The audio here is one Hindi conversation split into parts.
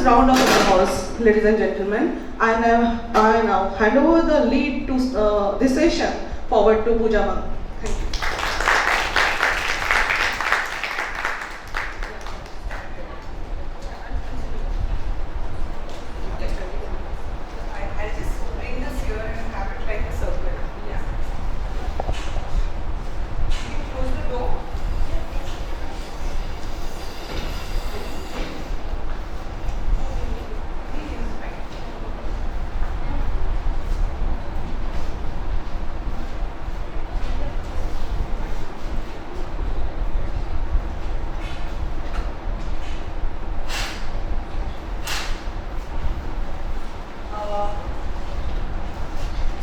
Just round of applause, ladies and gentlemen. I now hand over the lead to this session forward to Pooja ma'am. Thank you. I'll just bring this here and have it like a circle. Yeah. Can you close the door?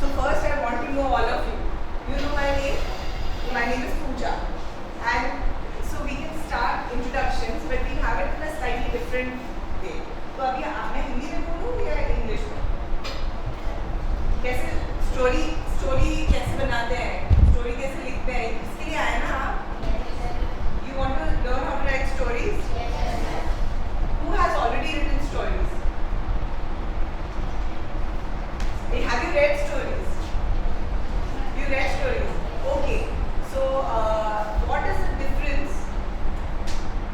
So first I want to know all of you. You know my name? My name is Pooja. And so we can start introductions, but we have it in a slightly different way. तो अभी मैं हिंदी में बोलूँ या इंग्लिश में? कैसे स्टोरी कैसे बनाते हैं? स्टोरी कैसे लिखते हैं? इसके लिए आए ना आप? You want to learn how to write stories? Who has already written stories? Have you read stories? You read stories? Okay. So, what is the difference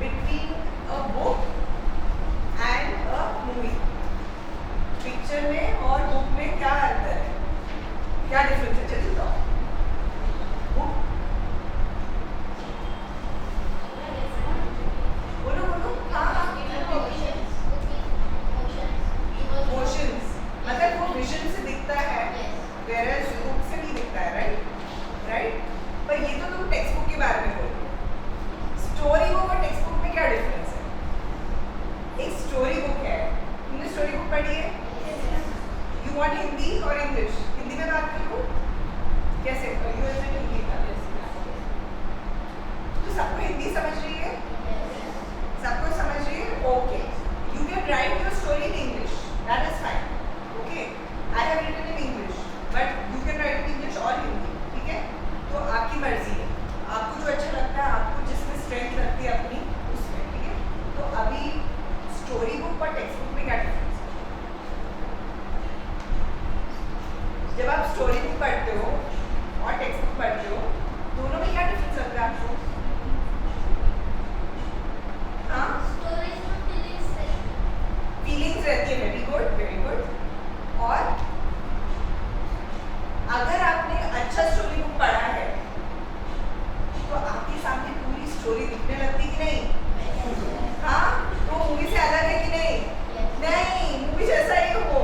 between a book and a movie? Picture में और book में क्या अंतर है? क्या difference है? चलिए बताओ. Book. बोलो. हाँ. Motions. मतलब वो विजन से दिखता है, whereas बुक से नहीं दिखता है, राइट? पर ये तो तुम टेक्स्ट बुक के बारे में बोल रहे हो। स्टोरी बुक और टेक्स्ट बुक में क्या डिफरेंस है? एक स्टोरी बुक है, तुमने स्टोरी बुक पढ़ी है? यू वांट हिंदी और इंग्लिश? हिंदी में बात करूँ? कैसे? हिंदी का। तो सबको हिंदी समझ रही है? सबको समझ रही है? Okay. You can write your story in English, that is fine. Okay, I have written in English, but you can write in English or Hindi, ठीक है? तो आपकी मर्जी है, आपको जो अच्छा लगता है, आपको जिसमें स्ट्रेंथ लगती है अपनी, उसमें, ठीक है? तो अभी स्टोरी बुक और टेक्स्ट बुक में क्या डिफरेंस है? जब आप स्टोरी बुक पढ़ते हो और टेक्स्ट बुक पढ़ते हो, दोनों में क्या डिफरेंस लगता है आपको? हाँ? फीलिंग्स रहती है, वेरी गुड. और अगर आपने अच्छा स्टोरी बुक पढ़ा है तो आपके सामने पूरी स्टोरी दिखने लगती कि नहीं? हाँ, तो मूवी से अलग है कि नहीं? नहीं, मूवी जैसा ही हो.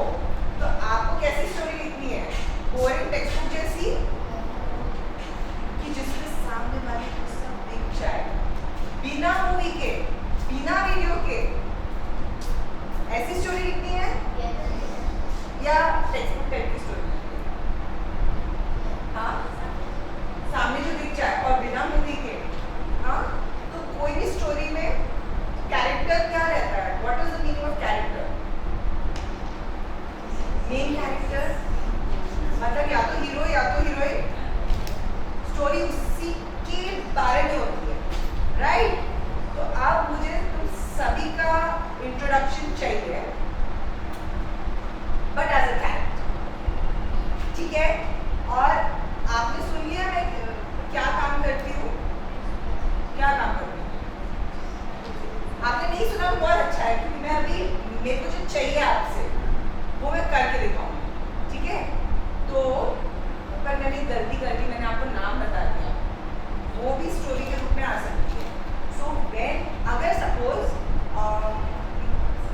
तो आपको कैसी स्टोरी लिखनी है? बोरिंग टेक्स्ट बुक जैसी कि जिसमें सामने वाले को सब दिख जाए, बिना मूवी के, बिना वीडियो के. ऐसी स्टोरी लिखनी है या टेक्स्ट बुक टाइप की स्टोरी? हाँ, सामने जो दिख जाए और बिना मूवी के. हाँ, तो कोई भी स्टोरी में कैरेक्टर क्या रहता है? What is the meaning of character? Main character मतलब या तो हीरो या तो हीरोइन. स्टोरी उसी के बारे में होती है, राइट? तो अब मुझे तुम सभी का इंट्रोडक्शन चाहिए, बट एज अ कैरेक्टर, ठीक है? और आपने सुन लिया मैं क्या काम करती हूँ? क्या काम करती हूँ? आपने नहीं सुना तो बहुत अच्छा है, क्योंकि मैं अभी मेरे को जो चाहिए आपसे वो मैं करके दिखाऊंगी, ठीक है? तो पर मैंने गलती कर दी, मैंने आपको नाम बता दिया, वो भी स्टोरी के रूप में आ सकती है. सो व्हेन अगर सपोज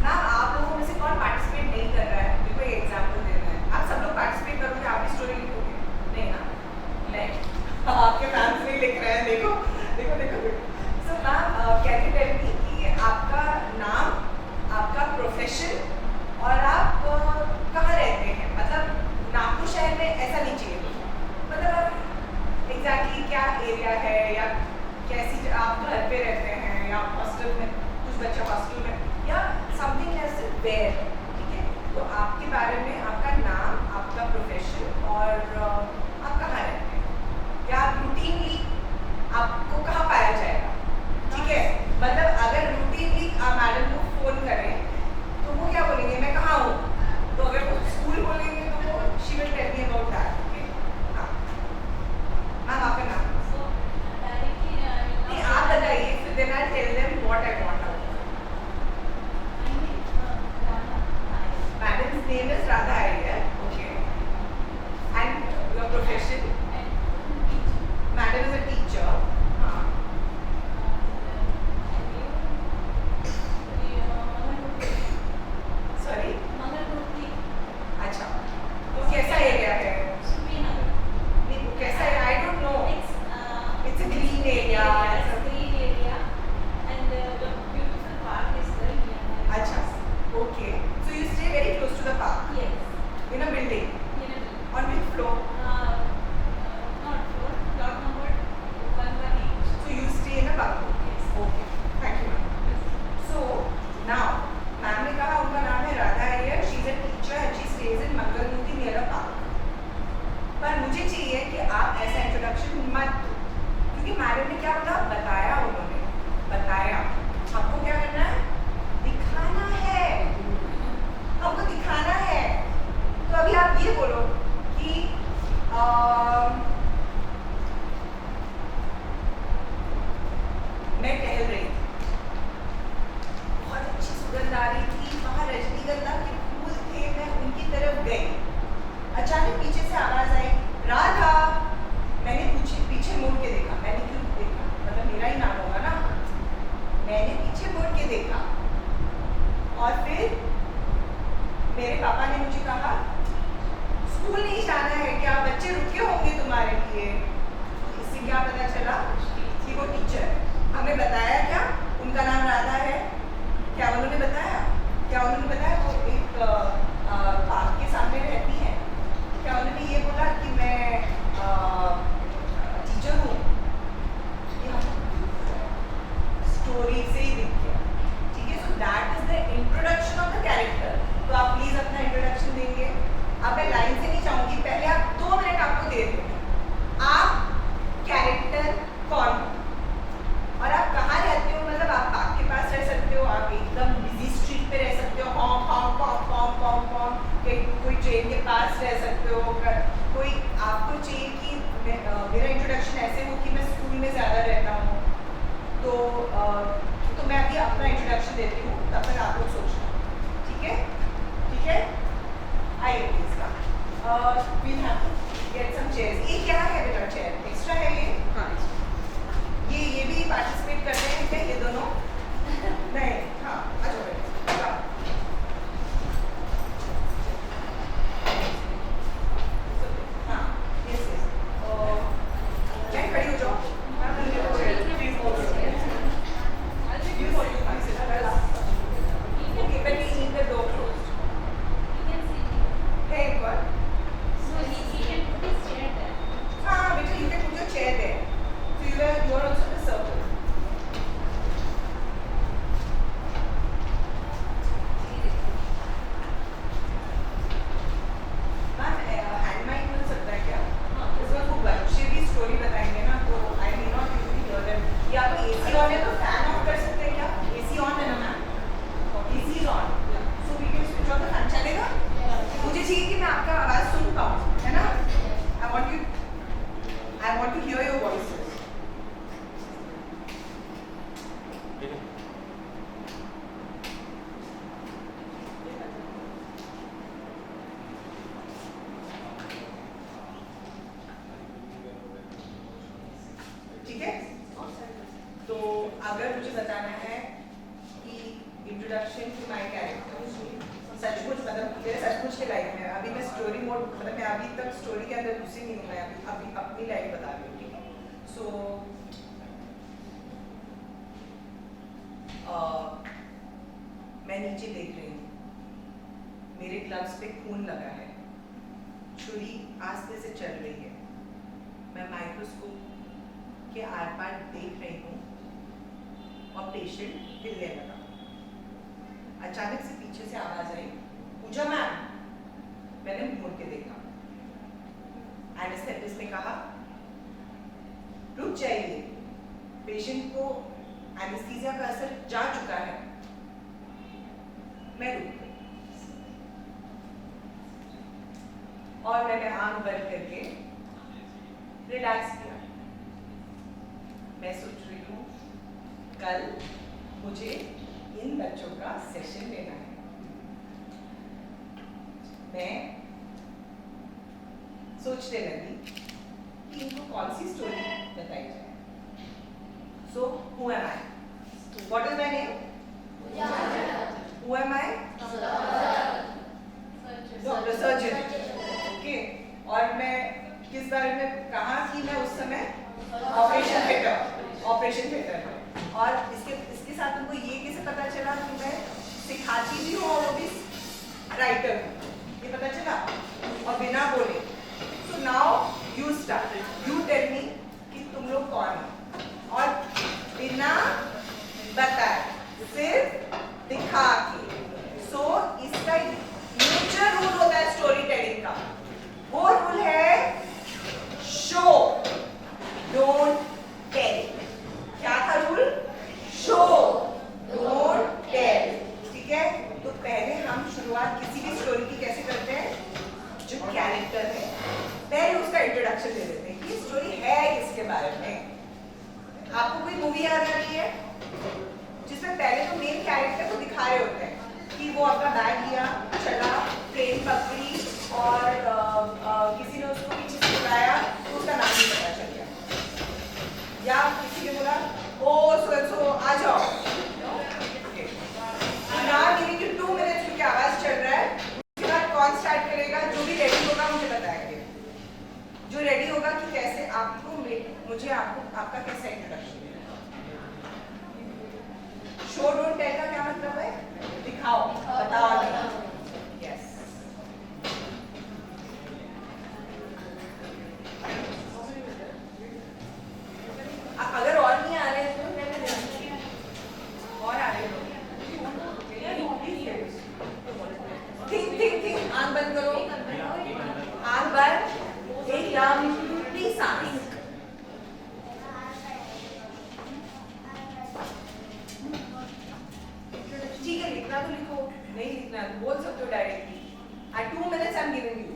ना आप लोगों में से कौन पार्टिसिपेट नहीं कर रहा है, मेरे को एक एग्जाम्पल देना है. आप सब लोग पार्टिसिपेट करोगे, आप भी स्टोरी लिखोगे? नहीं ना? नहीं. आपके फैंस नहीं लिख रहे हैं, देखो. So ma'am can you tell me कि आपका नाम, आपका प्रोफेशन और आप कहाँ रहते हैं? मतलब नागपुर शहर में ऐसा नहीं चाहिए, मतलब आप एग्जैक्टली क्या एरिया है, या कैसी आप घर पे रहते हैं, या हॉस्टल में, कुछ बच्चा हॉस्टल में, या समथिंग ऐसे वेयर, ठीक है? तो आपके बारे में आपका नाम, आपका प्रोफेशन और आप कहाँ रहते हैं, या आप रूटीनली आपको कहाँ पाया जाएगा, ठीक है? मतलब अगर रूटीनली आप मैडम को फोन करें तो वो मुझे चाहिए कि आप ऐसा इंट्रोडक्शन मत दो, क्योंकि मैडम ने क्या बोला, बताया, उन्होंने बताया हमको क्या करना है, दिखाना है, हमको दिखाना है। तो अभी आप ये बोलो कि मैं टहल रही थी, बहुत अच्छी सुगंध आ रही थी, वहाँ रजनीगंधा के फूल थे, मैं उनकी तरफ गई, अचानक पीछे से आवाज आई, राधा। मैंने पीछे मुड़ के देखा, मैंने क्यों देखा, मतलब मेरा ही नाम होगा ना, मैंने पीछे मुड़ के देखा और फिर मेरे पापा ने मुझे कहा स्कूल नहीं जाना है क्या, बच्चे रुके होंगे तुम्हारे लिए। इससे क्या पता चला कि वो टीचर है। हमें बताया क्या उनका नाम राधा है, क्या उन्होंने बताया, क्या उन्होंने बताया वो एक पार्क के सामने रहती है, क्या उन्होंने ये बोला कि मैं टीचर हूँ, स्टोरी से ही दिख गया, ठीक है। So that is the introduction of the character. तो आप प्लीज अपना इंट्रोडक्शन देंगे। अब मैं लाइन से नहीं चाहूंगी, पहले आप 2 मिनट आपको दे दूँ, आप कैरेक्टर कौन और आप कहाँ रहते हो, मतलब आप पार्क के पास रह सकते हो, आप एकदम बिजी स्ट्रीट पे रह सकते हो, home home home home home home, कोई ट्रेन के पास रह सकते हो, कोई आपको चाहिए कि मेरा इंट्रोडक्शन ऐसे हो कि मैं स्कूल में ज़्यादा रहता हूँ, तो मैं अभी अपना इंट्रोडक्शन देती हूँ, तब तक आप लोग सोचना, ठीक है, ठीक है। आइए प्लीज का we'll have to get some chairs। ये क्या है बेटा, चेयर एक्स्ट्रा है ये? हाँ, ये भी पार्टिसिपेट कर रहे हैं क्या ये दोनों? नहीं, हाँ, अच्छा बेटा, हाँ, yes, yes। मैं खड़ी हो जाऊँ? Please hold your hands। You hold your hands, okay, but we need the door closed। है एक बार? हाँ बेटा, you can put your chair there। So you are also the circle। Ma'am hand mic मिल सकता है क्या? इसमें वो बच्चे भी स्टोरी बताएंगे ना, तो I may not be able to hear them। या तो AC ऑन है तो फैन ऑफ कर सकते हैं क्या? AC ऑन है ना ma'am? AC is on। So we can switch on the fan, चलेगा? मुझे चाहिए कि मैं आपका आवाज सुन पाऊँ, है ना? I want to hear your voices। ठीक है? तो अगर मुझे बताना है कि इंट्रोडक्शन टू माय कैरेक्टर, सचमुच मतलब मेरे सचमुच के लाइफ में, अभी मैं स्टोरी मोड, मतलब मैं अभी तक स्टोरी के अंदर घुसी नहीं हूँ, मैं अभी अपनी लाइफ बता रही हूँ, ठीक है। सो मैं नीचे देख रही हूँ, मेरे ग्लव्स पे खून लगा है, छुरी आस्ते से चल रही है, मैं माइक्रोस्कोप के आर पार देख रही हूँ और पेशेंट हिलने लगा। अचानक से पीछे से आवाज आई, पूजा मैम। मैंने मुड़ के देखा, एनेस्थेटिस्ट ने कहा रुक जाइए, पेशेंट को एनेस्थीसिया का असर जा चुका है। मैं रुक गई और मैंने आंख बंद करके रिलैक्स किया। मैं सोच रही हूँ कल मुझे इन बच्चों का सेशन लेना है, मैं सोचने लगी कि इनको कौन सी स्टोरी बताई जाए। So who am I, what is my name, who am I, doctor surgeon, okay. और मैं किस बारे में कहा कि मैं उस समय ऑपरेशन थिएटर में, और इसके साथ उनको ये कैसे पता चला कि मैं सिखाती भी हूँ और वो भी राइटर हूँ, ये पता चला, और बिना बोले। So now you start, you tell me कि तुम लोग कौन हो, और बिना बताए सिर्फ दिखा के। सो इसका मेजर रूल होता है स्टोरी टेलिंग का, वो रूल है मुझे आपका कैसा इंट्रोडक्शन है? शो डोंट टेल का क्या मतलब है? दिखाओ, बताओ आगे। यस। अगर और नहीं आ रहे हैं तो और आ रहे हो। थिंक आंख बंद करो, आंख बंद, एक लंबी सांस। ठीक है, लिखना तो लिखो, नहीं लिखना तो बोल सकते हो directly. At 2 minutes I am giving you,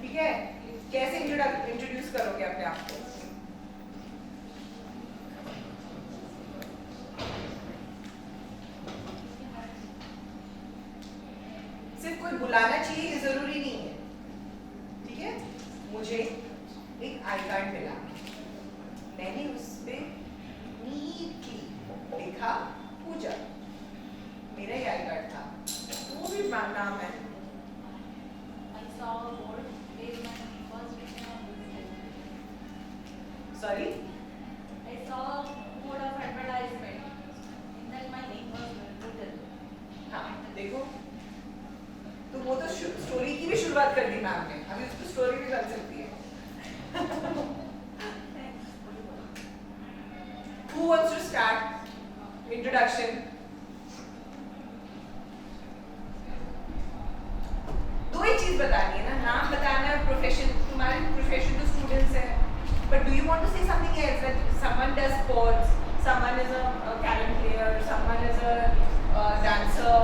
ठीक है? कैसे इंट्रोड्यूस करोगे अपने आप को? सिर्फ कोई बुलाना चाहिए ये जरूरी नहीं है, ठीक है? मुझे एक आई कार्ड मिला, मैंने उस पे नीटली लिखा पूजा, मेरा ही आई कार्ड था, वो भी नाम है। Sorry? I saw a board of advertisement. In that my name was written. हाँ, देखो, तो वो तो स्टोरी की भी शुरुआत कर दी मैम ने, अभी उसको स्टोरी भी बन सकती है। Who wants to start? Introduction. दो ही चीज बतानी है ना, नाम बताना है, प्रोफेशन, तुम्हारी प्रोफेशन तो स्टूडेंट्स है, but do you want to say something else, that someone does sports, someone is a carom player, someone is a dancer,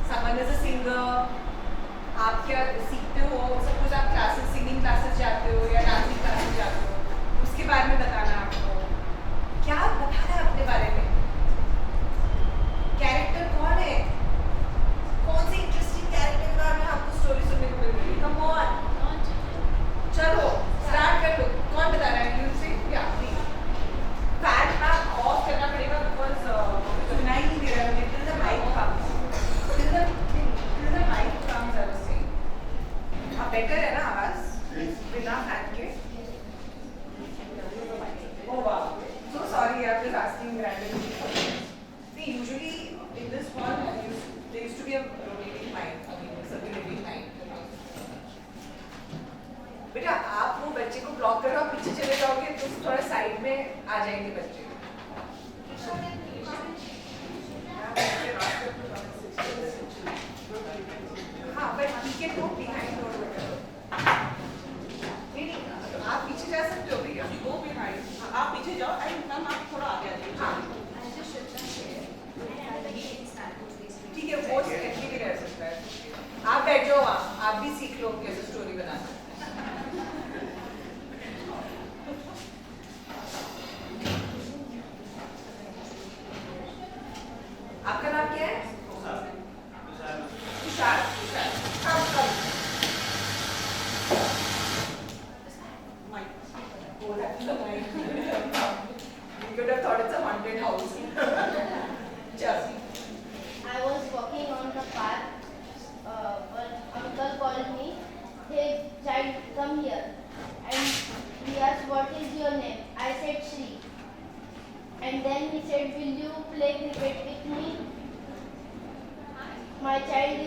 someone is a singer, आप क्या सीखते हो? सपोज आप क्लासेस, सिंगिंग क्लासेस जाते हो या डांसिंग क्लासेस जाते हो, उसके बारे में बताना है आपको। क्या बताना है अपने बारे में? कैरेक्टर कौन है? कौन से इंटरेस्टिंग कैरेक्टर के बारे में आपको स्टोरी सुनने को मिल रही है? कम ऑन, चलो स्टार्ट कर लो। कौन बता रहा है? यू से या प्लीज। फैन ना ऑफ करना पड़ेगा बिकॉज़ सुनाई नहीं दे रहा है मुझे। Till the mic comes, till the mic comes I was saying. अब बेटर है ना आवाज बिना फैन के? ओह वाह, so sorry, I was asking randomly. See, usually in this hall there used to be a rotating mic, I mean circulating mic. बेटा आप वो बच्चे को ब्लॉक करो, आप पीछे चले जाओगे तो थोड़ा साइड में आ जाएंगे बच्चे। हाँ, बट ठीक है, तो बिहाइंड और नहीं, आप पीछे जा सकते हो भैया, Go behind. आप पीछे जाओ, and मैम आप थोड़ा आगे आ जाइए। हाँ ठीक है, वो सेकेंडली भी रह सकता है। आप बैठ जाओ वहाँ, आप भी सीख लो कैसे स्टोरी बनाना। आपका नाम क्या है? तुषार। कम कम। Oh, that's the mic. You could have thought it's a haunted house. Chal. I was walking on the path. One uncle called me. Hey, child, come here. And he asked, what is your name? I said Shri. And then he said, will you play cricket with me? My child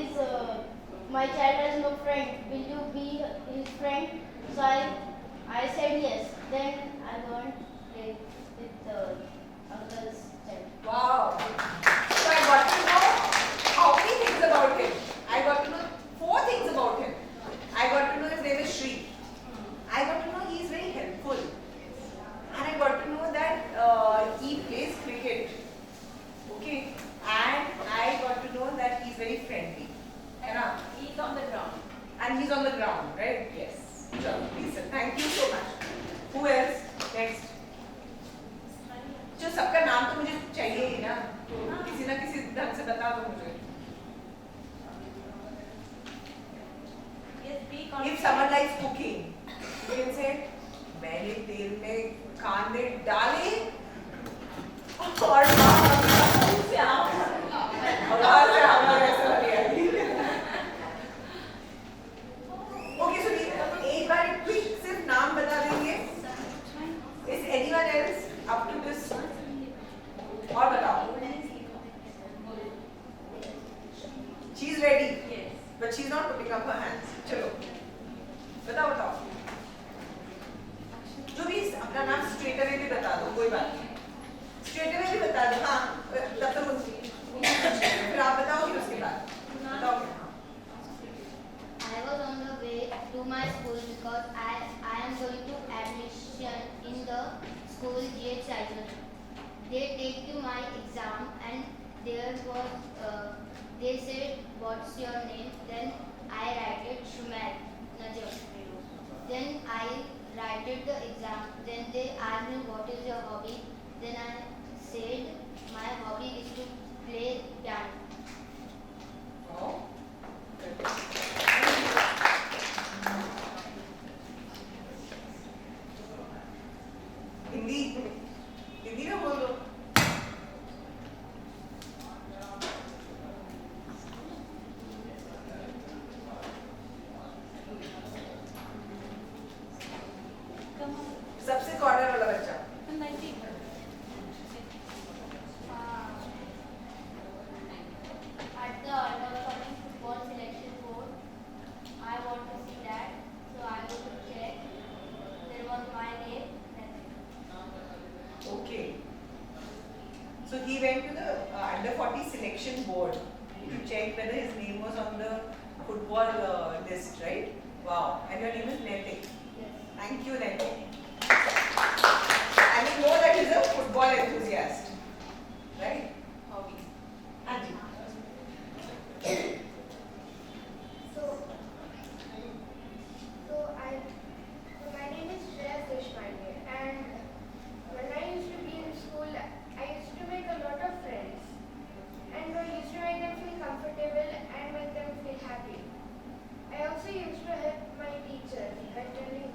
has no friend. Will you be his friend? So I said yes. Then I went play with uncle's child. Wow. So I got to know how many things about him. I got to know 4 things about him. I got to know his name is Shri. I got to know he is very helpful. And I got to know that he plays cricket. Okay. And I got to know that he is very friendly. And He's on the ground. he's on the ground, right? Yes. So, please, sir. Thank you so much. Who else? Next. जो सबका नाम तो मुझे चाहिए ही ना, तो किसी ना किसी ढंग से बता दो मुझे। Yes, be If confident. someone likes cooking, you can say मैंने तेल में कांदे डाले और आवाज से हमारे ऐसा हो गया। ओके, सो एक बार क्विक सिर्फ नाम बता देंगे कोई बात नहीं, स्ट्रेट अवे भी बता दो। हाँ तब तक फिर आप बताओगे उसके बाद, बताओगे। I was on the way to my school because I am going to admission in the school GH Cycle. They take my exam and there was they said what's your name, then I write it Shumail Najam. Then I write it the exam, then they asked me what is your hobby, then I said my hobby is to play piano. Oh. Hindi Hindi में बोल दो। सबसे कॉर्नर वाला बच्चा। At the Undercoming Football Selection Board, I want to see that, so I go to check. There was my name. Okay. So he went to the under 40 selection board to check whether his name was on the football list, right? Wow. And your name is Naitik. Yes. Thank you, Naitik. And you know that he's a football enthusiast, right? Hobby. Anji. So my name is Shreya Deshpande, and when I used to be in school, I used to make a lot of friends, and I used to make them feel comfortable and make them feel happy. I also used to help my teachers by helping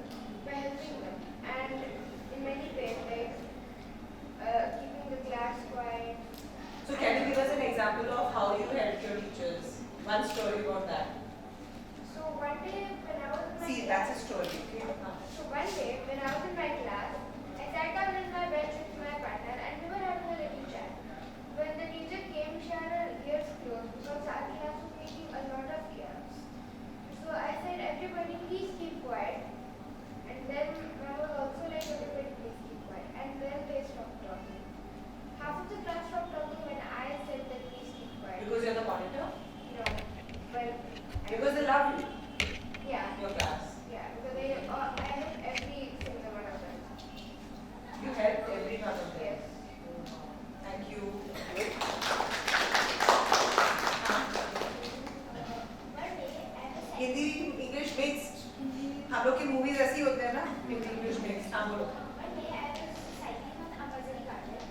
them, and in many ways, like keeping the class quiet. So can you give us an example of how you helped your teachers? One story about that. So one day when I was in my See, class, that's a story. Okay? So one day, when I was in my class, I sat down in my bench with my partner and we were having a little chat. When the teacher came, she had her ears closed because our class was making a lot of ears. So I said, everybody please keep quiet. And then I was also like, everybody please keep quiet. And then they stopped talking. Half of the class stopped talking when I said that please keep quiet. Because you're the monitor? No, but Because they love you, yeah, your class. yeah, because I helped every single one of them. You helped every one of them. Yes. Thank you. Hindi English mixed. हम लोग की मूवीज ऐसी होते हैं ना, हिंदी इंग्लिश मिक्स्ड। हाँ बोलो। One day I was cycling on Ambazari Garden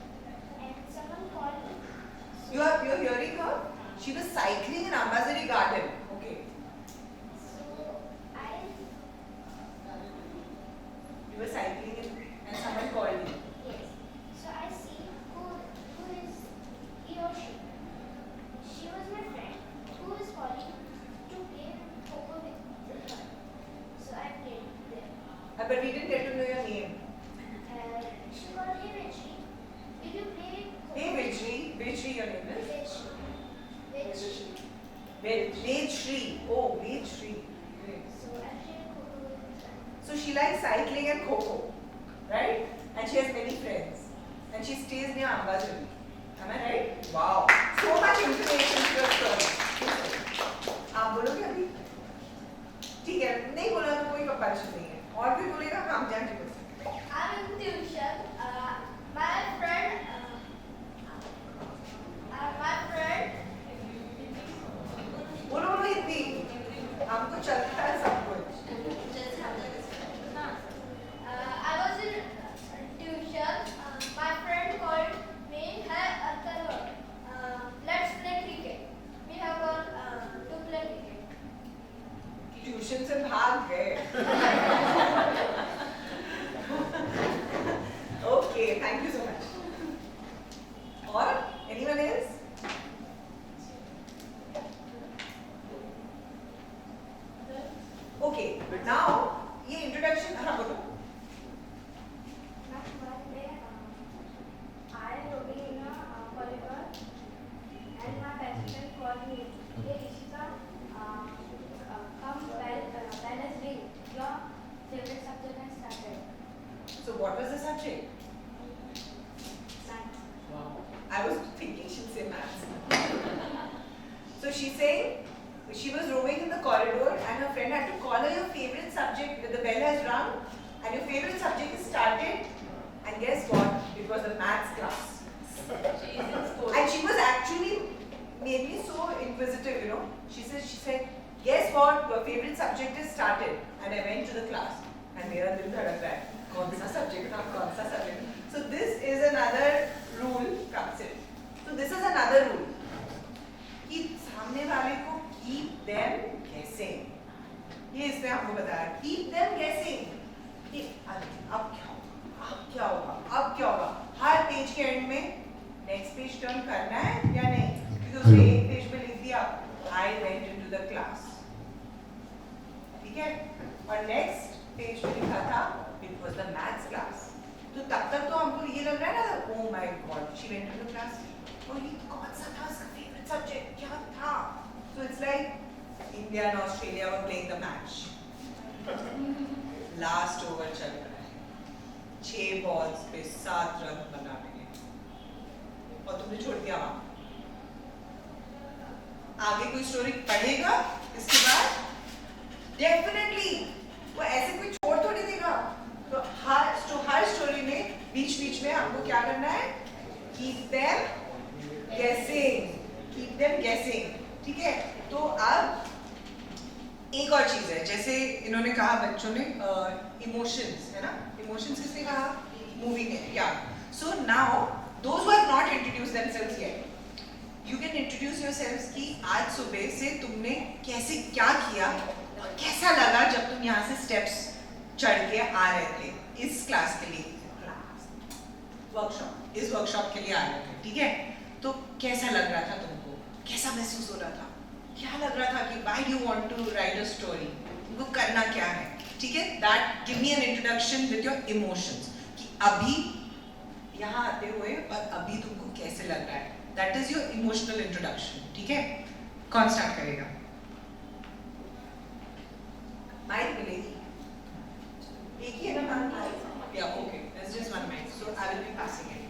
and someone called me. You're hearing her? She was cycling in Ambazari Garden. Okay. So I You were cycling and someone called you. yes. So I see who is he or she. She was my friend who is calling to play Coco with her. So I played with them. But we didn't get to know your name. She called, hey Vijay, will you play with Coco? Hey Vijay. Vijay, your name is? Vijay. Vejshri. Oh, Vejshri. Great. So I played Coco with her. So she likes cycling and Coco, right? And she has many friends. And she stays near Ambazari. Am I right? Wow. So much information to your story. आप बोलोगे अभी? ठीक है, नहीं बोला तो कोई कंपैरिजन नहीं है। और कोई बोलेगा हम जान बोल सकते हैं। I'm in tuition. My friend. बोलो बोलो हिंदी। हमको चलता है सब कुछ। I was in tuition. My friend called me. Hey, Arthur, let's play cricket. We have to play cricket. Tuition से भाग गए। Okay, thank you so much. और anyone else? Okay, now ये introduction हाँ बोलो। One day, I, Robina Poligar, and my best friend called me. Hey, Rishika, come Wednesday. Your favorite subject has started. So what was the subject? I was thinking she'll say maths. So she's saying she was roaming in the corridor and her friend had to call her your favorite subject. The bell has rung and your favorite subject is started. And guess what? It was the maths class. And she was actually made me so inquisitive, you know. She said, guess what? Your favorite subject is started. And I went to the class. And मेरा दिल धड़क रहा है. कौन सा subject था? कौन सा subject? So this is another rule comes in. So this is another rule. कि सामने वाले को keep them guessing. ये इसने हमको बताया. Keep them guessing. कि अब क्या होगा? अब क्या होगा? अब क्या होगा? हर पेज के एंड में नेक्स्ट पेज टर्न करना है या नहीं? क्योंकि उसने एक पेज पे लिख दिया I went into the class. ठीक है? और नेक्स्ट पेज पे लिखा था it was the maths class. तो तब तक तो हमको ये लग रहा है ना, oh my god, she went into the class. और ये कौन सा था उसका favorite subject? क्या था? So it's like India and Australia were playing the match. Last over चल रहा है. 6 balls पे 7 रन बनाने हैं. और तुमने छोड़ दिया वहाँ. आगे कोई स्टोरी पढ़ेगा इसके बाद? Definitely. वो ऐसे कोई छोड़ थोड़ी देगा. तो हर स्टोरी में बीच में हमको क्या करना है? Keep them guessing. Keep them guessing. ठीक है? तो अब एक और चीज है, जैसे इन्होंने कहा बच्चों ने इमोशंस, है ना? इमोशंस किसने कहा? मूवी में, या. So now those who have not introduced themselves yet, you can introduce yourselves कि आज सुबह से तुमने कैसे क्या किया और कैसा लगा जब तुम यहाँ से स्टेप्स चढ़ के आ रहे थे इस क्लास के लिए, वर्कशॉप, इस वर्कशॉप के लिए आ रहे थे. ठीक है? तो कैसा लग रहा था तुमको? कैसा महसूस हो रहा था? क्या लग रहा था कि why do you want to write a story? तुमको करना क्या है? ठीक है? That give me an introduction with your emotions. कि अभी यहाँ आते हुए और अभी तुमको कैसे लग रहा है? That is your emotional introduction. ठीक है? कौन स्टार्ट करेगा? माइक मिलेगी. एक ही है ना ma'am? Yeah, okay. There's just one mic, so I will be passing it.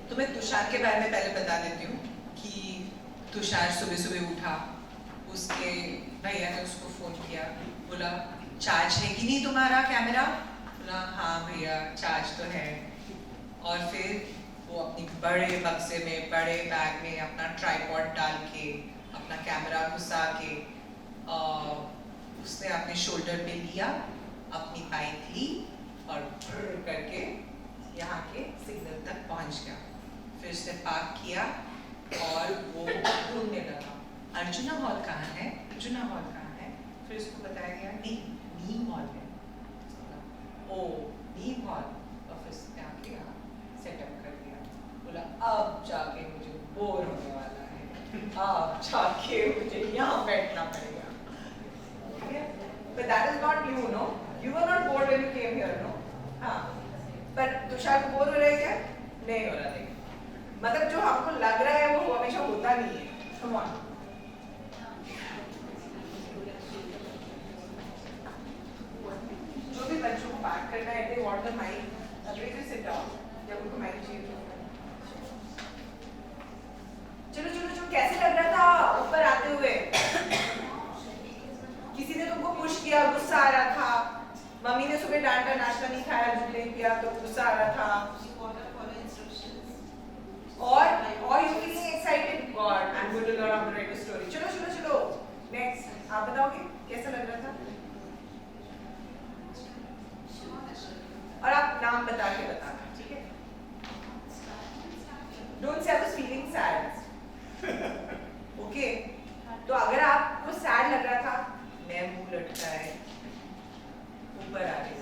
तो मैं तुषार के बारे में पहले बता देती हूँ कि तुषार सुबह उठा, उसके भैया ने उसको फोन किया, बोला चार्ज है कि नहीं तुम्हारा कैमरा? बोला हाँ भैया चार्ज तो है. और फिर वो अपनी बड़े बक्से में, बड़े बैग में अपना ट्राइपॉड डाल के, अपना कैमरा घुसा के, उसने अपने शोल्डर पे लिया, अपनी बाइक ली और करके यहाँ के सिग्नल तक पहुँच गया. फिर उसने पार्क किया और वो ढूंढने लगा अर्जुना हॉल कहाँ है, अर्जुना हॉल कहाँ है. फिर उसको बताया गया नीम हॉल है. ओ नीम हॉल. और फिर उसने आके यहाँ सेटअप कर दिया. बोला अब जाके मुझे बोर होने वाला है, अब जाके मुझे यहाँ बैठना पड़ेगा. But that is not you, no? You were not bored when you came here, no? हाँ. पर तुषार को बोर हो रहा है क्या? नहीं हो रहा. देखिए, मतलब जो हमको लग रहा है वो हमेशा होता नहीं है. Come on. जो भी बच्चों को बात करना है, they want the mic. They just sit down. जब उनको माइक चाहिए तो चलो कैसे लग रहा था ऊपर आते हुए? किसी ने तुमको पुश किया, गुस्सा आ रहा था. मम्मी ने सुबह डांटा, नाश्ता नहीं खाया, दूध नहीं पिया तो गुस्सा आ रहा था. और you feeling excited? God, I'm going to learn how to write a story. चलो. Next, आप बताओगे कैसा लग रहा था? और आप नाम बता के बताना, ठीक है? Don't say I was feeling sad. Okay? तो अगर आपको sad लग रहा था, मैं मुंह लटकाए ऊपर आ गई.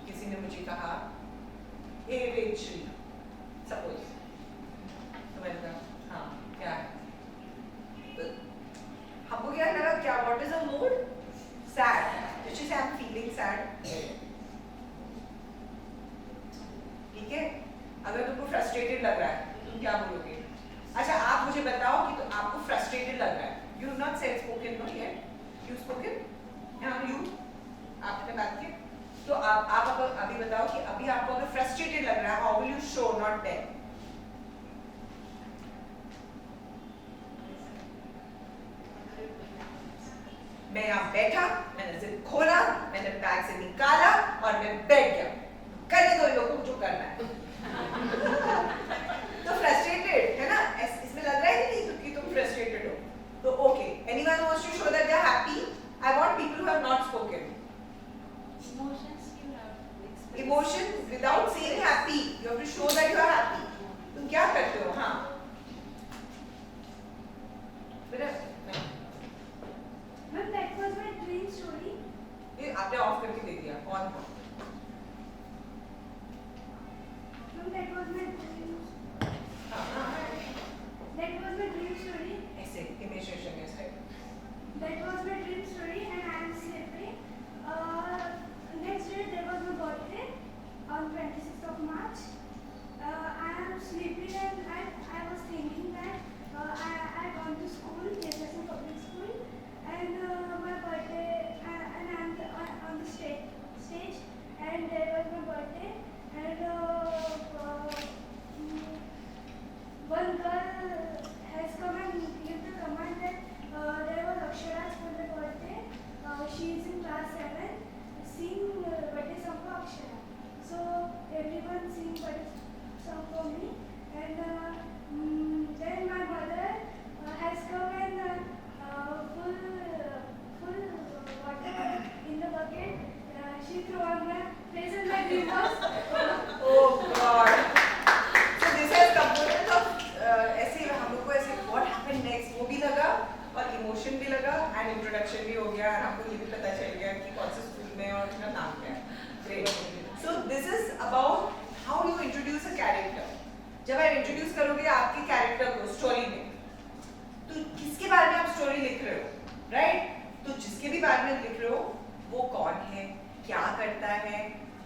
किसी ने मुझे कहा, "Hey Rachel," suppose. तो मैंने कहा, हाँ क्या है? तो हमको क्या लगा? क्या? What is a mood? Sad. Did she say I'm feeling sad? ठीक है? अगर तुमको frustrated लग रहा है, तो तुम क्या बोलोगे? अच्छा, आप मुझे बताओ कि तो आपको frustrated लग रहा है. You have not said spoken, no yet. मैं यहाँ बैठा, मैंने जिप खोला, मैंने बैग से निकाला और मैं बैठ गया। करने दो लोगों को जो करना है। तो फ्रस्ट्रेटेड है ना, इसमें लग रहा है कि तुम फ्रस्ट्रेटेड हो। तो okay, anyone who wants to show that they are happy? I want people who have not spoken. Emotion without saying happy, you have to show that you are happy. तुम क्या करते हो? हाँ बेटा, Ma'am, that was my dream story. ये आपने ऑफ करके दे दिया। On Ma'am, that was my dream. That was my dream story. ऐसे इमेजिनेशन ऐसे। That was my dream story, and I am sleeping. Next day there was my birthday on 26th of March. I am sleeping and I was thinking that I gone to school, JSS public school, and my birthday, and I am on the stage, and there was my birthday, and one girl has come and give the command that there was Akshara's for the birthday. She is in class 7. Sing birthday song for Akshara. So everyone sing birthday song for me, and then my mother has come and full water in the bucket. She threw on my face and my dimples. Oh God! So this has component of ऐसे हम लोग को ऐसे what happened next वो भी लगा और इमोशन भी लगा एंड इंट्रोडक्शन भी हो गया और हमको ये भी पता चल गया कि कौन से स्कूल में और उसका नाम क्या है। Great. So this is about how you introduce a character. जब आप इंट्रोड्यूस करोगे आपके कैरेक्टर को स्टोरी में, तो किसके बारे में आप स्टोरी लिख रहे हो, राइट? तो जिसके भी बारे में लिख रहे हो वो कौन है, क्या करता है,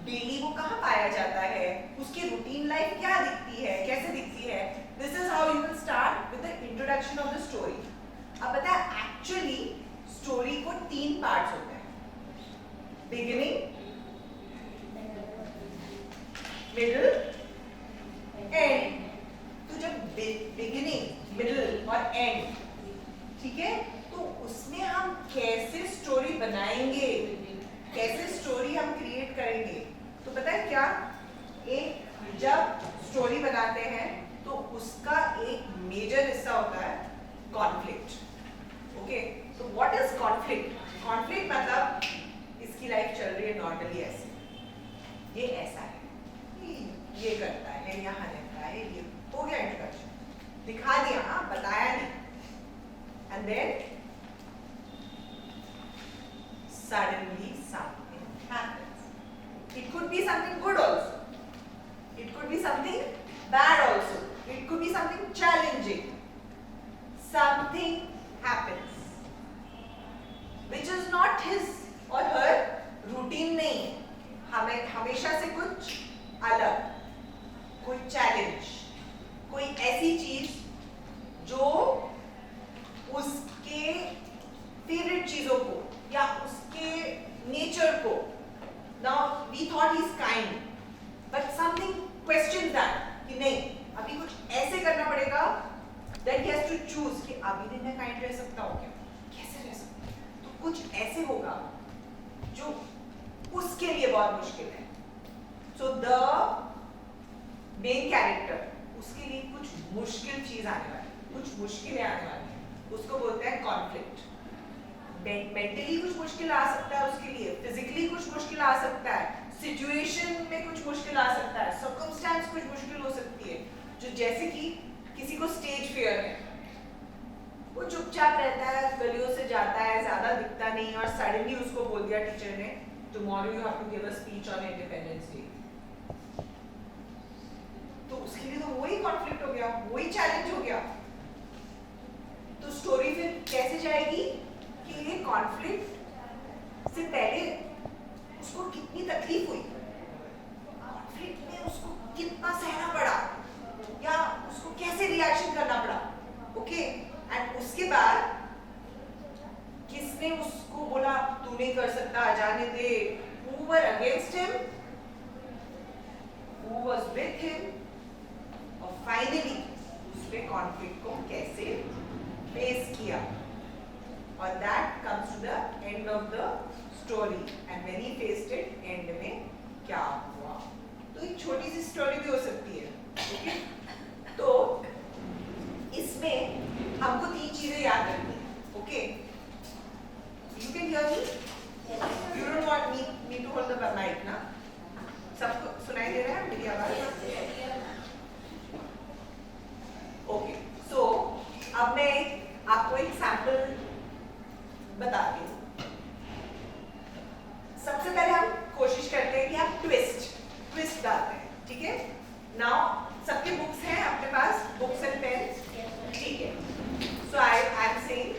डेली वो कहाँ पाया जाता है, उसकी रूटीन लाइफ क्या दिखती है, कैसे दिखती है। This is how you will start with the introduction of the story. अब पता है एक्चुअली स्टोरी को 3 पार्ट्स होते हैं, बिगिनिंग, मिडिल, एंड। तो जब बिगिनिंग, मिडिल और एंड, ठीक है, तो उसमें हम कैसे स्टोरी बनाएंगे, कैसे स्टोरी हम क्रिएट करेंगे। तो पता है क्या, एक जब स्टोरी बनाते हैं तो उसका एक मेजर हिस्सा होता है कॉन्फ्लिक्ट। ओके, तो व्हाट इज कॉन्फ्लिक्ट? कॉन्फ्लिक्ट मतलब इसकी लाइफ चल रही है नॉर्मली ऐसे, ये ऐसा है, ये करता है, यहाँ रहता है, ये हो गया इंट्रोडक्शन, दिखा दिया, हाँ बताया नहीं, and then suddenly something happens. It could be something good also. It could be something bad also. It could be something challenging. Something happens, which is not his or her routine नहीं है, हमें हमेशा से कुछ अलग, कोई चैलेंज, कोई ऐसी चीज जो उसके फेवरेट चीजों को या उसके नेचर को, now we thought he's kind, but something questions that कि नहीं अभी कुछ ऐसे करना पड़ेगा, that he has to choose कि अभी दिन में kind रह सकता हूँ क्या, कैसे रह सकता हूँ, तो कुछ ऐसे होगा जो उसके लिए बहुत मुश्किल है। So the main character, उसके लिए कुछ मुश्किल चीज आने वाली, कुछ मुश्किलें आने वाली, उसको बोलते हैं कॉन्फ्लिक्ट। मेंटली कुछ मुश्किल आ सकता है उसके लिए, फिजिकली कुछ मुश्किल आ सकता है, सिचुएशन में कुछ मुश्किल आ सकता है, सर्कमस्टेंस कुछ मुश्किल हो सकती है, जो जैसे कि किसी को स्टेज फियर है, वो चुपचाप रहता है, गलियों से जाता है, ज्यादा दिखता नहीं, और सडनली उसको बोल दिया टीचर ने tomorrow you have to give a speech on independence day, तो उसके लिए तो वही कॉन्फ्लिक्ट हो गया, वही चैलेंज हो गया। तो स्टोरी फिर कैसे जाएगी कि ये कॉन्फ्लिक्ट से पहले उसको कितनी तकलीफ हुई, कॉन्फ्लिक्ट में उसको कितना सहना पड़ा, या उसको कैसे रिएक्शन करना पड़ा, ओके, एंड उसके बाद किसने उसको बोला तू नहीं कर सकता, जाने दे, who were against him, who was with him, और फाइनली उसने कॉन्फ्लिक्ट को कैसे फेस किया। और that comes to the end of the story and when he faced it, end में क्या हुआ। तो एक छोटी सी स्टोरी भी हो सकती है, ओके। तो इसमें हमको 3 चीजें याद रखनी है, okay. You can hear me, you don't want me to hold the mic ना? सबको सुनाई दे रहा है मेरी आवाज? ओके, सो अब मैं आपको एक सैंपल बताती हूँ। सबसे पहले हम कोशिश करते हैं कि आप ट्विस्ट डालते हैं, ठीक है। नाउ सबके बुक्स हैं अपने पास, बुक्स एंड पेन्स, ठीक है। सो आई एम सेइंग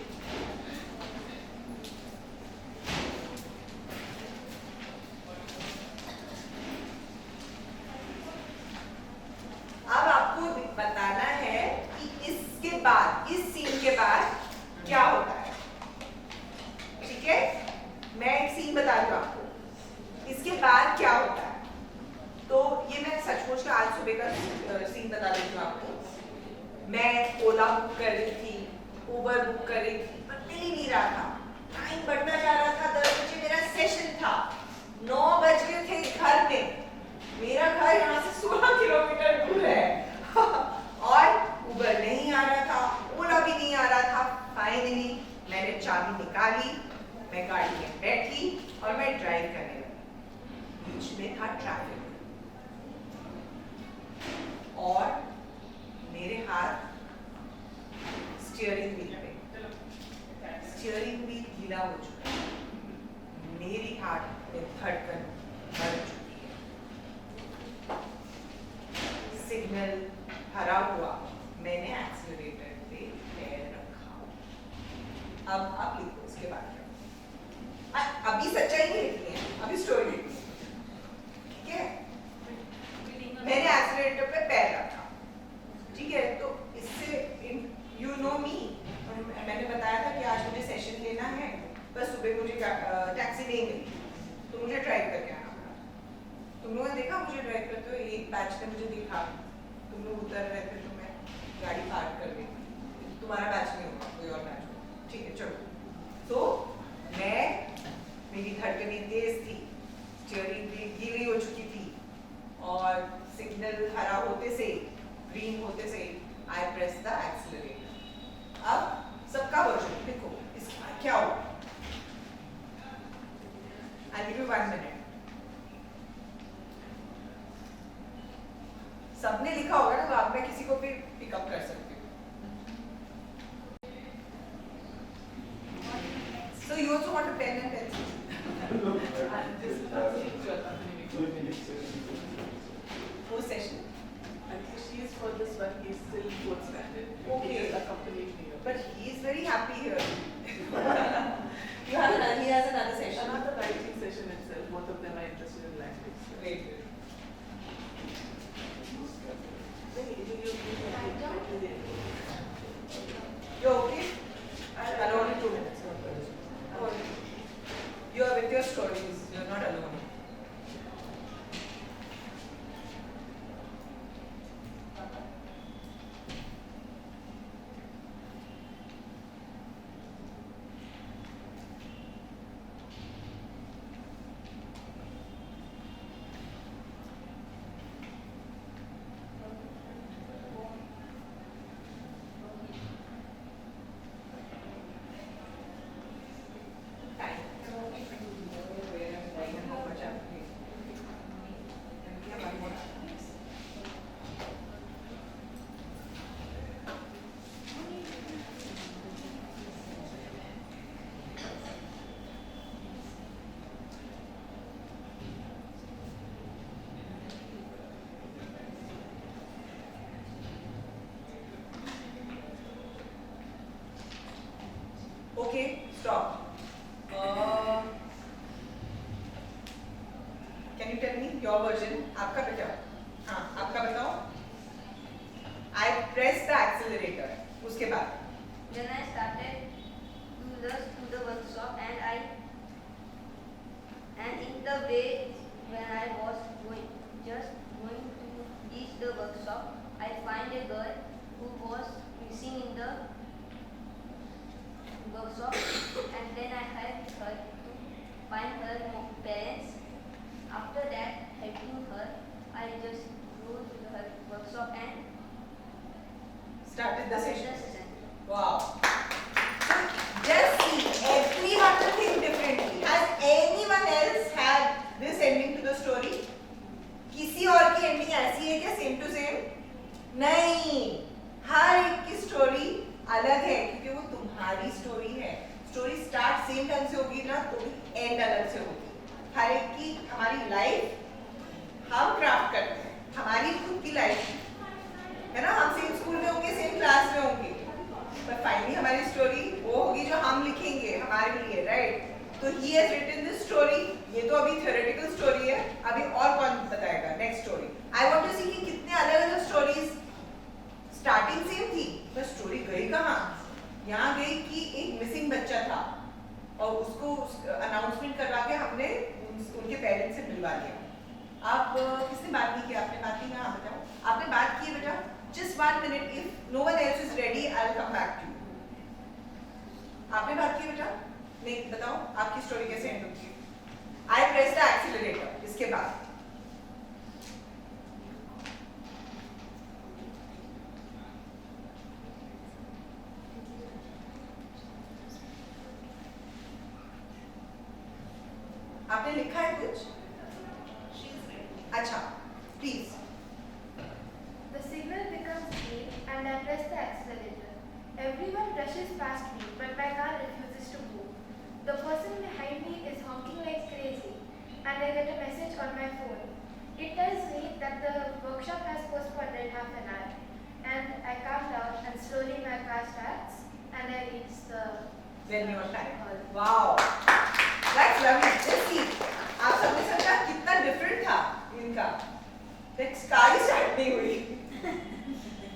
अब आपको बताना है कि इसके बाद, इस सीन के बाद क्या होता है, ठीक है। मैं एक सीन बता रही हूँ आपको, इसके बाद क्या होता है। तो ये मैं सचमुच का आज सुबह का सीन बता देती हूँ आपको। मैं ओला बुक कर रही थी, उबर बुक कर रही थी, पर मिल ही नहीं रहा था। टाइम बढ़ता जा रहा था, 10 बजे मेरा सेशन था, 9 बज गए थे घर में। मेरा घर यहाँ से 16 किलोमीटर दूर है और उबर नहीं आ रहा था, ओला भी नहीं आ रहा था। फाइनली मैंने चाबी निकाली, मैं गाड़ी में बैठी और मैं ड्राइव करने लगी। बीच में था ट्रैफिक और मेरे हाथ स्टीयरिंग व्हील पे, स्टीयरिंग व्हील गीला हो चुका है, मेरी हार्ट में धड़कन बढ़ चुकी है। सिग्नल हरा हुआ, मैंने एक्सीलरेटर पे पैर रखा। अब आप लिखो इसके बाद क्या। अभी सच्चाई नहीं लिखनी है, अभी स्टोरी लिखनी है, ठीक है। मैंने एक्सीलरेटर पे पैर रखा, ठीक है। तो इससे यू नो मी, मैंने बताया था कि आज मुझे सेशन लेना है, पर सुबह मुझे टैक्सी नहीं मिली, तो मुझे ड्राइव करके आना पड़ा। तुम लोगों ने देखा मुझे ड्राइव करते हुए, एक बैच ने मुझे देखा, तुम लोग उतर रहे थे तो मैं गाड़ी पार्क कर गई। तुम्हारा बैच नहीं होगा, कोई और बैच होगा, ठीक है। चलो, तो मेरी धड़कनें तेज थी, स्टीयरिंग व्हील गीली हो चुकी थी और सिग्नल हरा होते से, ग्रीन होते से आई प्रेस द एक्सीलरेटर। अब सबका वर्जन लिखो, इसका क्या हुआ। I give you 1 minute. सबने लिखा होगा ना, तो आप में किसी को भी पिकअप कर सकते हो। So you also want a pen and pencil? Whose session? She is for this one, he is still fourth standard. Okay. He is accompanying me. But he is very happy here. He has another session. Another writing session itself, both of them are interested in language. Great. You okay? I'll only 2 minutes. You are with your stories. You are not alone. Okay, stop. Can you tell me your version? आपका बताओ. हाँ, आपका बताओ. I press the accelerator. उसके बाद. Then I started to the workshop and in the way when I was just going to reach the workshop, I find a girl who was missing in the workshop. अलग है क्योंकि वो तुम्हारी स्टोरी है। स्टोरी स्टार्ट सेम ढंग से होगी ना तो एंड अलग से होगी। हर एक की हमारी लाइफ हम क्राफ्ट करते हैं, हमारी खुद की लाइफ है ना। हम सेम स्कूल में होंगे, सेम क्लास में होंगे, पर फाइनली हमारी स्टोरी वो होगी जो हम लिखेंगे हमारे लिए, राइट। तो he has written this story. ये तो अभी थ्योरेटिकल स्टोरी है, अभी और कौन बताएगा next story. I want to see कि कितने अलग अलग स्टोरीज, स्टार्टिंग सेम थी पर स्टोरी गई कहाँ। यहाँ गई कि एक मिसिंग बच्चा था और उसको अनाउंसमेंट करवा के हमने उनके पेरेंट्स से मिलवा लिया। आप किसने बात नहीं की? आपने बात की ना? आप बताओ। आपने बात की बेटा? Just 1 minute, if no one else is ready I will come back to you. आपने बात की बेटा? नहीं, बताओ आपकी स्टोरी कैसे एंड होती है? आई प्रेस द एक्सीलरेटर। इसके बाद आपने लिखा है कुछ? अच्छा, please. The signal becomes green and I press the accelerator. Everyone rushes past me, but my car refuses to move. The person behind me is honking like crazy, and I get a message on my phone. It tells me that the workshop has postponed in half an hour, and I calm down and slowly my car starts, and I reach the venue on time. hall. Wow, that's lovely. Let's see. आप सबने सोचा कितना डिफरेंट था इनका। Like कार ही स्टार्ट नहीं हुई।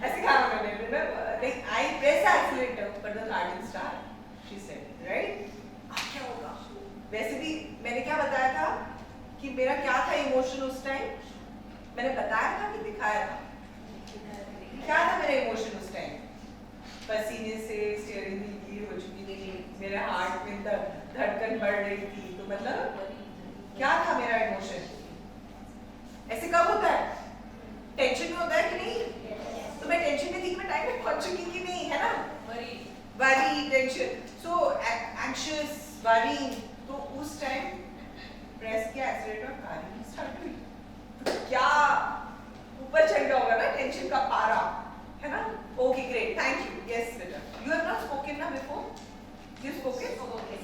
ऐसे कहा उन्होंने, remember? Like I press the accelerator, but the car didn't start. She said, right? अब क्या होगा? वैसे भी मैंने क्या बताया था कि मेरा क्या था इमोशन उस टाइम? मैंने बताया था कि दिखाया था? क्या था मेरा इमोशन उस टाइम? पसीने से स्टीयरिंग व्हील गीली हो चुकी थी, मेरे हार्ट में धड़कन बढ़ रही थी। तो मतलब क्या था मेरा इमोशन? ऐसे कब होता है? टेंशन में होता है कि नहीं? तो मैं टेंशन में थी कि मैं टाइम पे पहुंच चुकी कि नहीं, है ना? वरी, टेंशन, सो एंग्शियस, वरी। तो उस टाइम प्रेस किया एक्सीलरेटर, कार ही स्टार्ट हुई। तो क्या ऊपर चढ़ गया होगा ना टेंशन का पारा, है ना? Okay, great, thank you. Yes बेटा, यू हैव नॉट स्पोकन ना before? You spoken? Okay.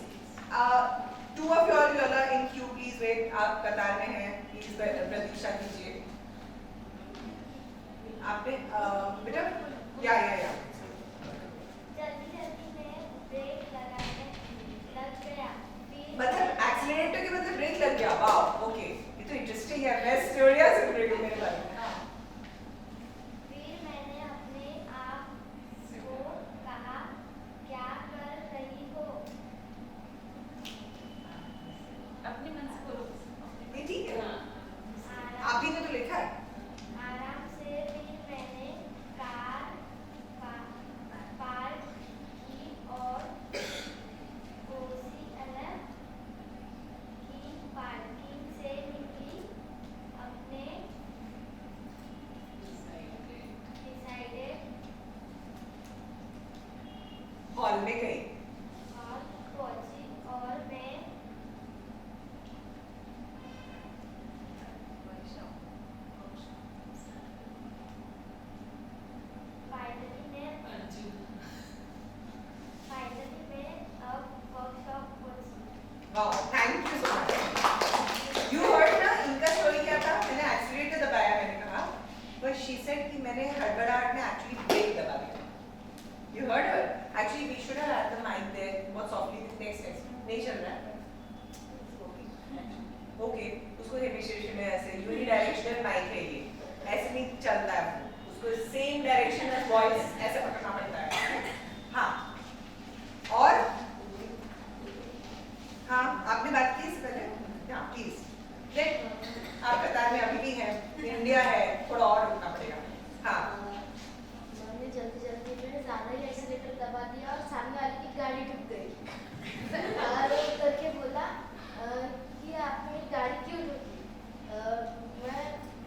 2 of you all are in queue, please wait. आप कतार में हैं, प्लीज प्रतीक्षा कीजिए। आपने बेटा या जल्दी जल्दी में ब्रेक लगाने लग गया। मतलब एक्सीलरेटर के मतलब ब्रेक लग गया। वाओ, ओके, ये तो इंटरेस्टिंग है। मैं स्टोरिया सुन रही हूँ मेरे बारे में। फिर मैंने अपने आप को कहा, क्या कर रही हो? अपने मन से बोलो। ये ठीक है, आप ही ने तो लिखा है। आराम से। फिर मैंने कार पार्क की और कोसी अलग की पार्किंग से निकली। अपने डिसाइडेड हॉल में गई। हॉल पहुंची और मैं फाइनली मैं अब वर्कशॉप पहुंची। Wow, thank you so much. You heard ना इनका स्टोरी क्या था? मैंने एक्सीलरेटर दबाया, मैंने कहा, पर शी सेड कि मैंने हड़बड़ाहट में एक्चुअली ब्रेक दबा दिया। You heard her? Actually we should have had the mic there बहुत सॉफ्टली। नेक्स्ट नहीं चल रहा है? ओके, उसको हेमिस्फीयर में ऐसे यूनिडायरेक्शनल माइक है ये, ऐसे नहीं चलता है। उसको सेम डायरेक्शन में वॉइस ऐसे पकड़ना पड़ता है। हाँ, और हाँ, आपने बात की इससे पहले? हाँ, प्लीज। लेट आप कतार में अभी भी हैं, इंडिया है, थोड़ा और रुकना पड़ेगा। हाँ, मैंने जल्दी में ज़्यादा ही एक्सीलेटर दबा दिया और सामने वाले की गाड़ी रुक गई। और करके बोला कि आपने गाड़ी क्यों रुकी?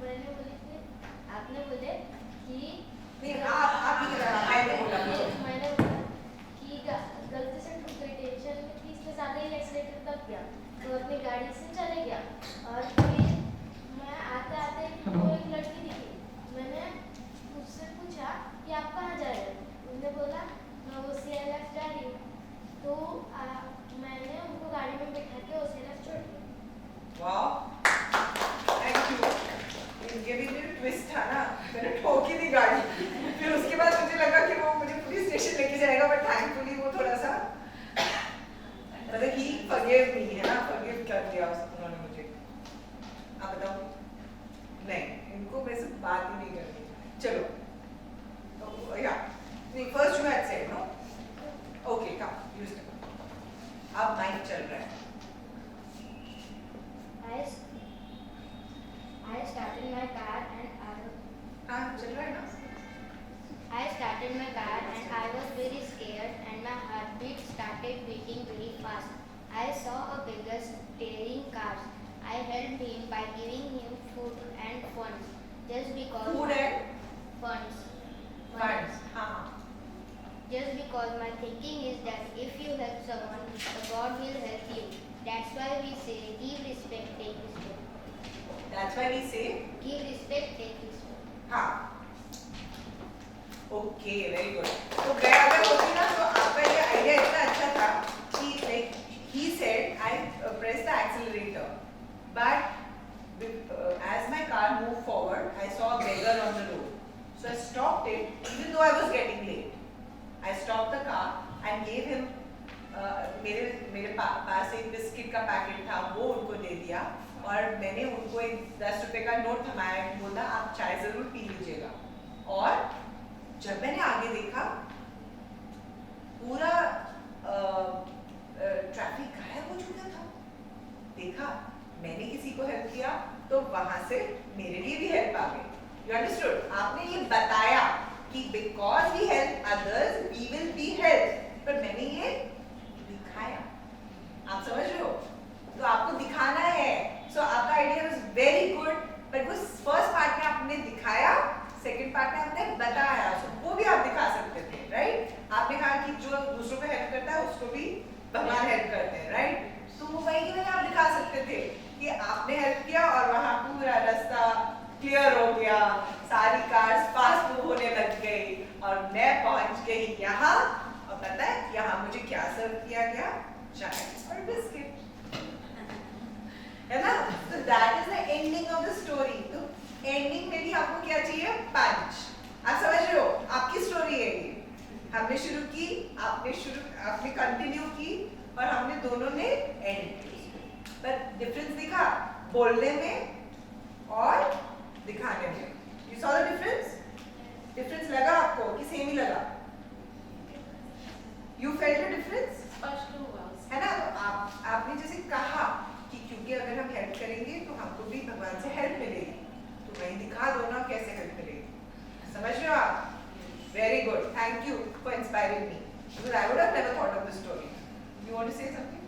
मैंने बोली कि आपने बोले कि नहीं, आप ही करा, मैंने बोला। मैंने बोला कि गलती से ठुक गई, टेंशन में थी इसलिए ज़्यादा ही एक्सीलेटर दब गया, तो अपनी गाड़ी से चले गया। और फिर मैं आते आते वो एक लड़की दिखी। मैंने उससे पूछा कि आप कहाँ जा रहे हो? उसने बोला मैं वो saw a beggar stealing cars. I helped him by giving him food and funds. Just because Food and funds. funds. हाँ. Just because my thinking is that if you help someone, the God will help you. That's why we say give respect, take respect. That's why we say Give respect, take respect. हाँ. Okay, very good. तो मैं अगर होती ना तो आपका ये आइडिया इतना अच्छा था कि like he said I pressed the accelerator, but as my car moved forward, I saw a beggar on the road. So I stopped it, even though I was getting late. I stopped the car and gave him मेरे पास एक बिस्किट का पैकेट था, वो उनको दे दिया और मैंने उनको एक 10 रुपए का नोट थमाया, बोला आप चाय जरूर पी लीजिएगा. और जब मैंने आगे देखा पूरा ट्रैफिक गायब हो चुका था. देखा मैंने किसी को हेल्प किया तो वहां से मेरे लिए भी हेल्प आ गई. You understood? आपने ये बताया कि because we help others we will be help, पर मैंने ये दिखाया. आप समझ रहे हो? तो आपको दिखाना है. सो आपका idea was very good, but वो फर्स्ट पार्ट में आपने दिखाया, सेकंड पार्ट में आपने बताया. So, वो भी आप दिखा सकते थे, राइट? आपने कहा कि जो दूसरों को हेल्प करता है उसको भी भगवान हेल्प करते हैं, राइट? तो वो वही की वही आप दिखा सकते थे कि आपने हेल्प किया और वहां पूरा रास्ता क्लियर हो गया, सारी कार्स फास्ट मूव होने लग गई और मैं पहुंच गई यहाँ. और पता है यहाँ मुझे क्या सर्व किया गया? चाय और बिस्किट, है ना? तो that is the ending of the story. तो एंडिंग में भी आपको क्या चाहिए? पंच. आप समझ रहे हो? आपकी स्टोरी है ये. हमने शुरू की, आपने कंटिन्यू की और हमने दोनों ने एंड की. पर डिफरेंस दिखा बोलने में और दिखाने में. You saw the difference? Difference लगा आपको कि सेम ही लगा? You felt the difference? स्पष्ट हुआ है ना? तो आपने जैसे कहा कि क्योंकि अगर हम हेल्प करेंगे तो हमको भी भगवान से हेल्प मिलेगी, तो वही दिखा दो ना कैसे हेल्प मिलेगी. समझ रहे हो आप? Very good. Thank you for inspiring me, because I would have never thought of this story. You want to say something?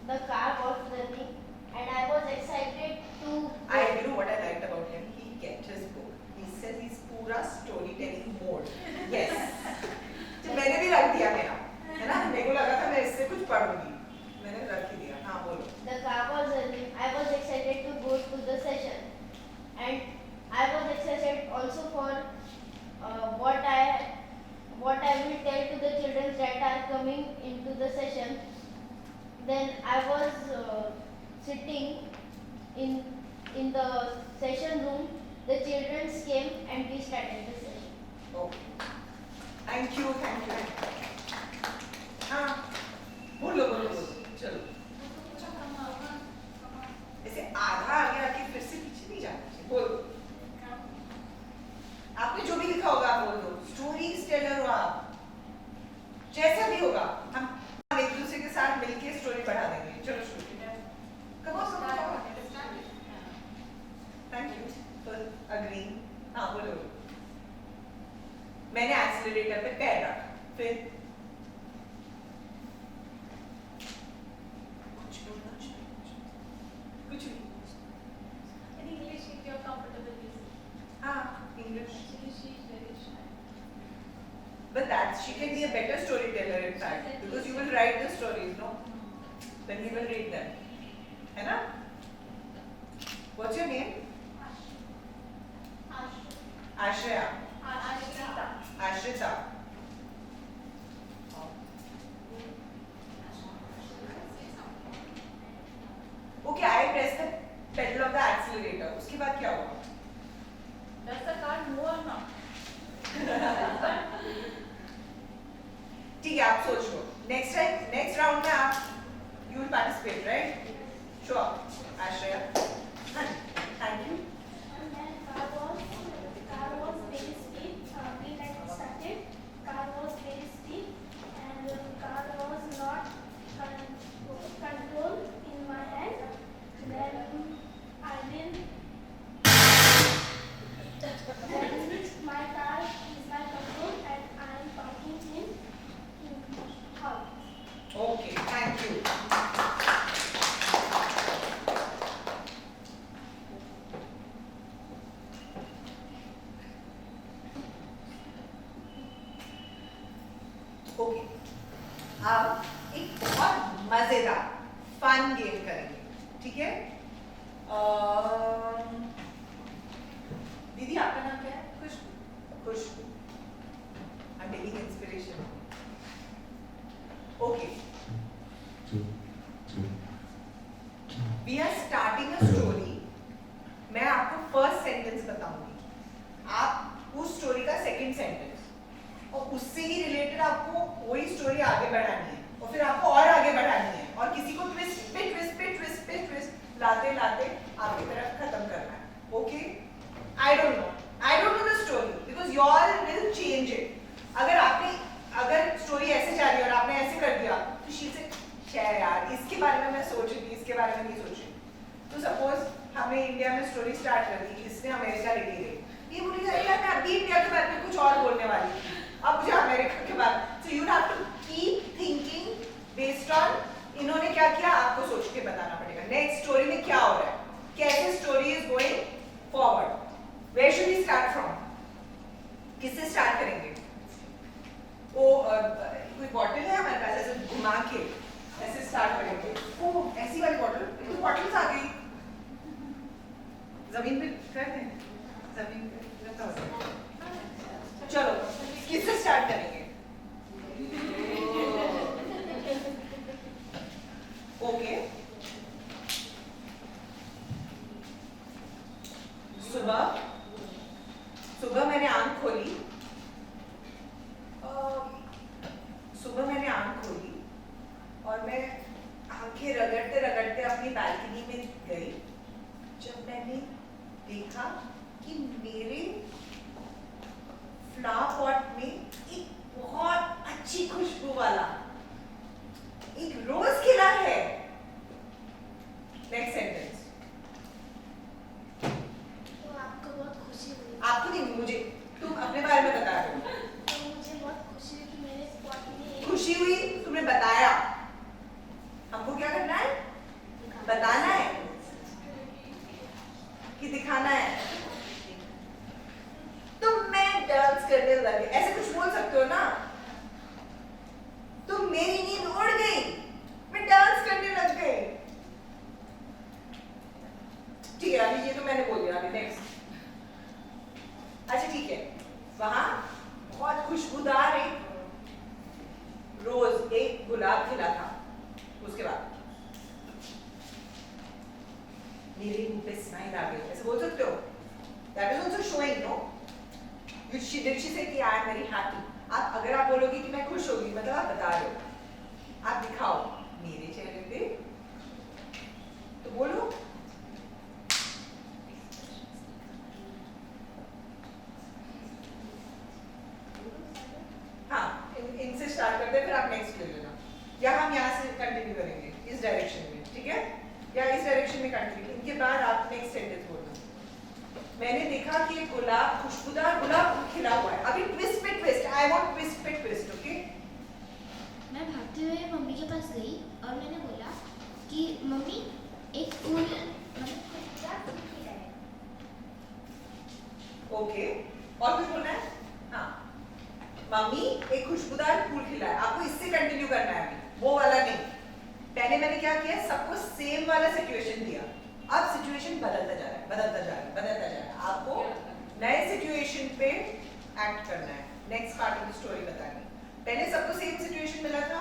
The car was running and I was excited to You know what I liked about him? He kept his book. He says he's पूरा storytelling mode. Yes. तो मैंने भी रख दिया मेरा, है ना? मेरे को लगा था मैं इससे कुछ पढ़ूंगी, मैंने रख ही दिया. हाँ बोलो. The car was running. I was excited to go to the session, and I was excited also for what I will tell to the children that are coming into the session. Then I was sitting in the session room. The children came and we started the session. Okay. Thank you. हाँ बोलो. चलो. ऐसे आधा आगे आके फिर से पीछे नहीं जाना चाहिए. बोलो. आपने जो भी लिखा होगा आप बोल दो. स्टोरी टेलर हो आप, जैसा भी होगा हम एक दूसरे के साथ मिलके स्टोरी बढ़ा देंगे. चलो शुरू. Come on. Thank you for agreeing. हाँ बोलो. मैंने एक्सीलरेटर पे पैर रखा, फिर कुछ भी. In English, if you're comfortable using. हाँ English. Actually, she is very shy. But that she can be a better storyteller in fact, because you will write the stories, no? Then he will read them. है ना? What's your name? Ashriya. Ashrita. Okay, I pressed the pedal of the accelerator. उसके बाद क्या हुआ? Does the car move or not? ठीक है, आप सोच लो. Next round में आप you will participate, right? Sure. Ashriya. Thank you. And then car was very steep. We like started. Car was very steep, and car was not control in my hand. Then my car is my control, and I am parking in house. Okay, thank you. Okay, अब एक बहुत मजेदार फन गेम करेंगे, ठीक है? दीदी आपका नाम क्या है? Khushbu. Khushbu, I am taking inspiration. Okay, we are starting a story. मैं आपको फर्स्ट सेंटेंस बताऊंगी, आप उस स्टोरी का सेकंड सेंटेंस, और उससे ही रिलेटेड आपको वही स्टोरी आगे बढ़ानी है, और फिर आपको और आगे बढ़ानी है, और किसी को ट्विस्ट पे ट्विस्ट पे ट्विस्ट पे ट्विस्ट लाते लाते आपकी तरफ खत्म करना है। Okay, I don't know the story because you all will change it. अगर स्टोरी ऐसे जा रही है और आपने ऐसे कर दिया तो शी से शायद यार इसके बारे में मैं सोच रही थी, इसके बारे में नहीं सोच रही। तो सपोज हमने इंडिया में स्टोरी स्टार्ट कर दी, इसने अमेरिका लेके गई, ये बोली यार मैं अभी इंडिया के बारे में कुछ और बोलने वाली थी, अब मुझे अमेरिका के बारे। So you have to keep thinking based on इन्होंने क्या किया, आपको सोच के बताना पड़ेगा नेक्स्ट स्टोरी में क्या हो रहा है, कैसे story is going forward. Where should we start from, किससे स्टार्ट करेंगे? वो कोई बॉटल है हमारे पास, ऐसे घुमा के ऐसे स्टार्ट करेंगे। ओ ऐसी वाली बॉटल, तो बॉटल्स आ गई, जमीन पे कर दें, जमीन पे रखा हो। चलो किससे स्टार्ट करेंगे? ओके, सुबह मैंने आंख खोली, और मैं आंखें रगड़ते रगड़ते अपनी बालकनी में गई, जब मैंने देखा कि मेरे फ्लावर पॉट में एक बहुत अच्छी खुशबू वाला एक रोज खिला है। Next sentence. तो आपको बहुत खुशी हुई? आपको नहीं, मुझे, तुम अपने बारे में बता रहे हो। तो मुझे बहुत खुशी हुई कि मेरे स्पॉट में खुशी हुई, तुमने बताया, हमको क्या करना है, बताना है कि दिखाना है। तो मैं डांस करने लगी, ऐसे कुछ बोल सकते हो ना, तो मेरी नींद उड़ गई, मैं डांस करने लग गई। ठीक है, अभी ये तो मैंने बोल दिया, अभी नेक्स्ट। अच्छा ठीक है, वहां बहुत खुशबूदार एक रोज, एक गुलाब खिला था। उसके बाद मेरे मुंह पे स्माइल आ गई, ऐसे बोल सकते हो। That is also showing, no, did she say कि आई एम वेरी हैप्पी। आप अगर आप बोलोगे कि मैं खुश होगी, मतलब आप बता रहे हो, आप दिखाओ मेरे चेहरे पे, तो बोलो। हाँ, इनसे स्टार्ट करते हैं, फिर आप नेक्स्ट ले लेना, या हम यहाँ से कंटिन्यू करेंगे इस डायरेक्शन में, ठीक है, या इस डायरेक्शन में कंटिन्यू, इनके बाद आप नेक्स्ट सेंटेंस बोलना। मैंने देखा कि एक गुलाब, खुशबूदार गुलाब खिला हुआ है। अभी ट्विस्ट पे ट्विस्ट, आई वांट ट्विस्ट पे ट्विस्ट, ओके। मैं भागते हुए मम्मी के पास गई और मैंने बोला कि मम्मी एक फूल मतलब खुशबूदार फूल खिला है। ओके, और कुछ बोलना है? हाँ, मम्मी एक खुशबूदार फूल खिला है। आपको इससे कंटिन्यू करना है अभी, वो वाला नहीं। पहले मैंने क्या किया, सबको सेम वाला सिचुएशन दिया, अब सिचुएशन बदलता जा रहा है, बदलता जा रहा है। आपको नए सिचुएशन पे एक्ट करना है, next part of the story बतानी। पहले सबको सेम सिचुएशन मिला था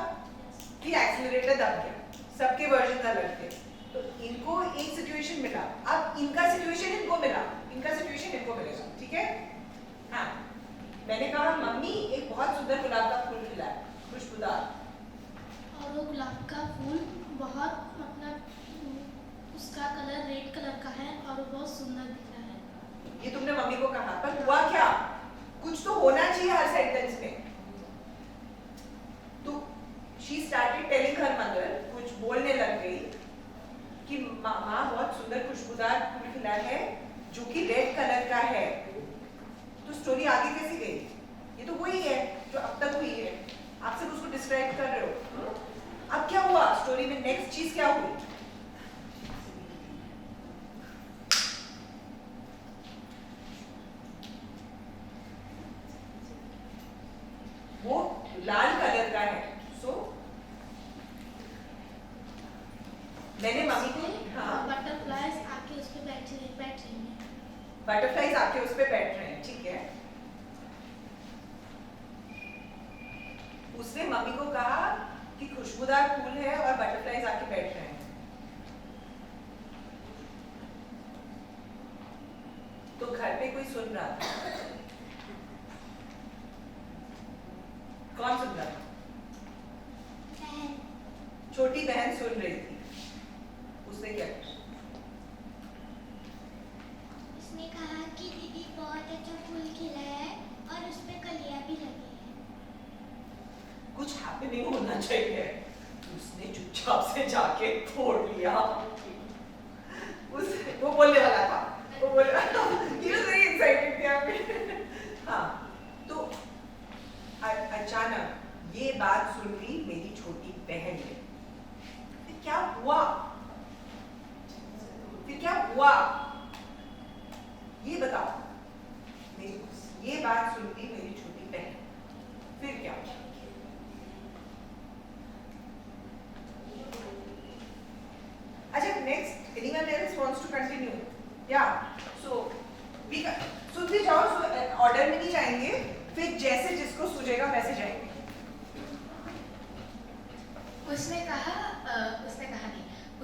कि एक्सीलरेटर दब गया, सबके वर्जन अलग थे, तो इनको एक सिचुएशन मिला, अब इनका सिचुएशन इनको मिला, इनका सिचुएशन इनको मिलेगा, ठीक है। हाँ, मैंने कहा मम्मी एक बहुत सुंदर गुलाब का फूल खिला है, खुशबूदार, और वो गुलाब का फूल बहुत मतलब उसका कलर रेड कलर का है और वो बहुत सुंदर दिख रहा है। ये तुमने मम्मी को कहा, पर हुआ क्या? कुछ तो होना चाहिए हर सेंटेंस में। तो she started telling her mother, कुछ बोलने लग गई कि माँ बहुत सुंदर खुशबूदार फूल खिला है जो कि रेड कलर का है। तो स्टोरी आगे कैसे गई? ये तो वही है जो अब तक हुई है, आप सिर्फ उसको डिस्क्राइब कर रहे हो। अब क्या हुआ स्टोरी में, नेक्स्ट चीज क्या हुई? वो लाल कलर मैंने मम्मी को हाँ बटरफ्लाइज आके उस पे बैठ रही हैं। बटरफ्लाइज आके उस पे बैठ रहे हैं, ठीक है। उसने मम्मी को कहा कि खुशबूदार फूल है और बटरफ्लाइज आके बैठ रहे हैं। तो घर पे कोई सुन रहा था, कौन सुन रहा था? छोटी बहन सुन रही थी। उसने क्या किया? उसने कहा कि दीदी बहुत अच्छा फूल खिला है और उस पे कलियां भी लगी है। कुछ हैपनिंग होना चाहिए। उसने चुपचाप से जाके तोड़ लिया। वो बोलने वाला था, वो बोल रहा था, he was very excited थे आप। हाँ, तो अचानक ये बात सुन ली मेरी छोटी बहन ने। फिर क्या हुआ? फिर क्या हुआ? ये बताओ। ये बात सुन ली मेरी छोटी बहन, फिर क्या हुआ? अच्छा, next, anyone else wants to continue? Yeah, so सुन भी जाओ, ऑर्डर में नहीं जाएंगे, फिर जैसे जिसको सूझेगा वैसे जाएंगे।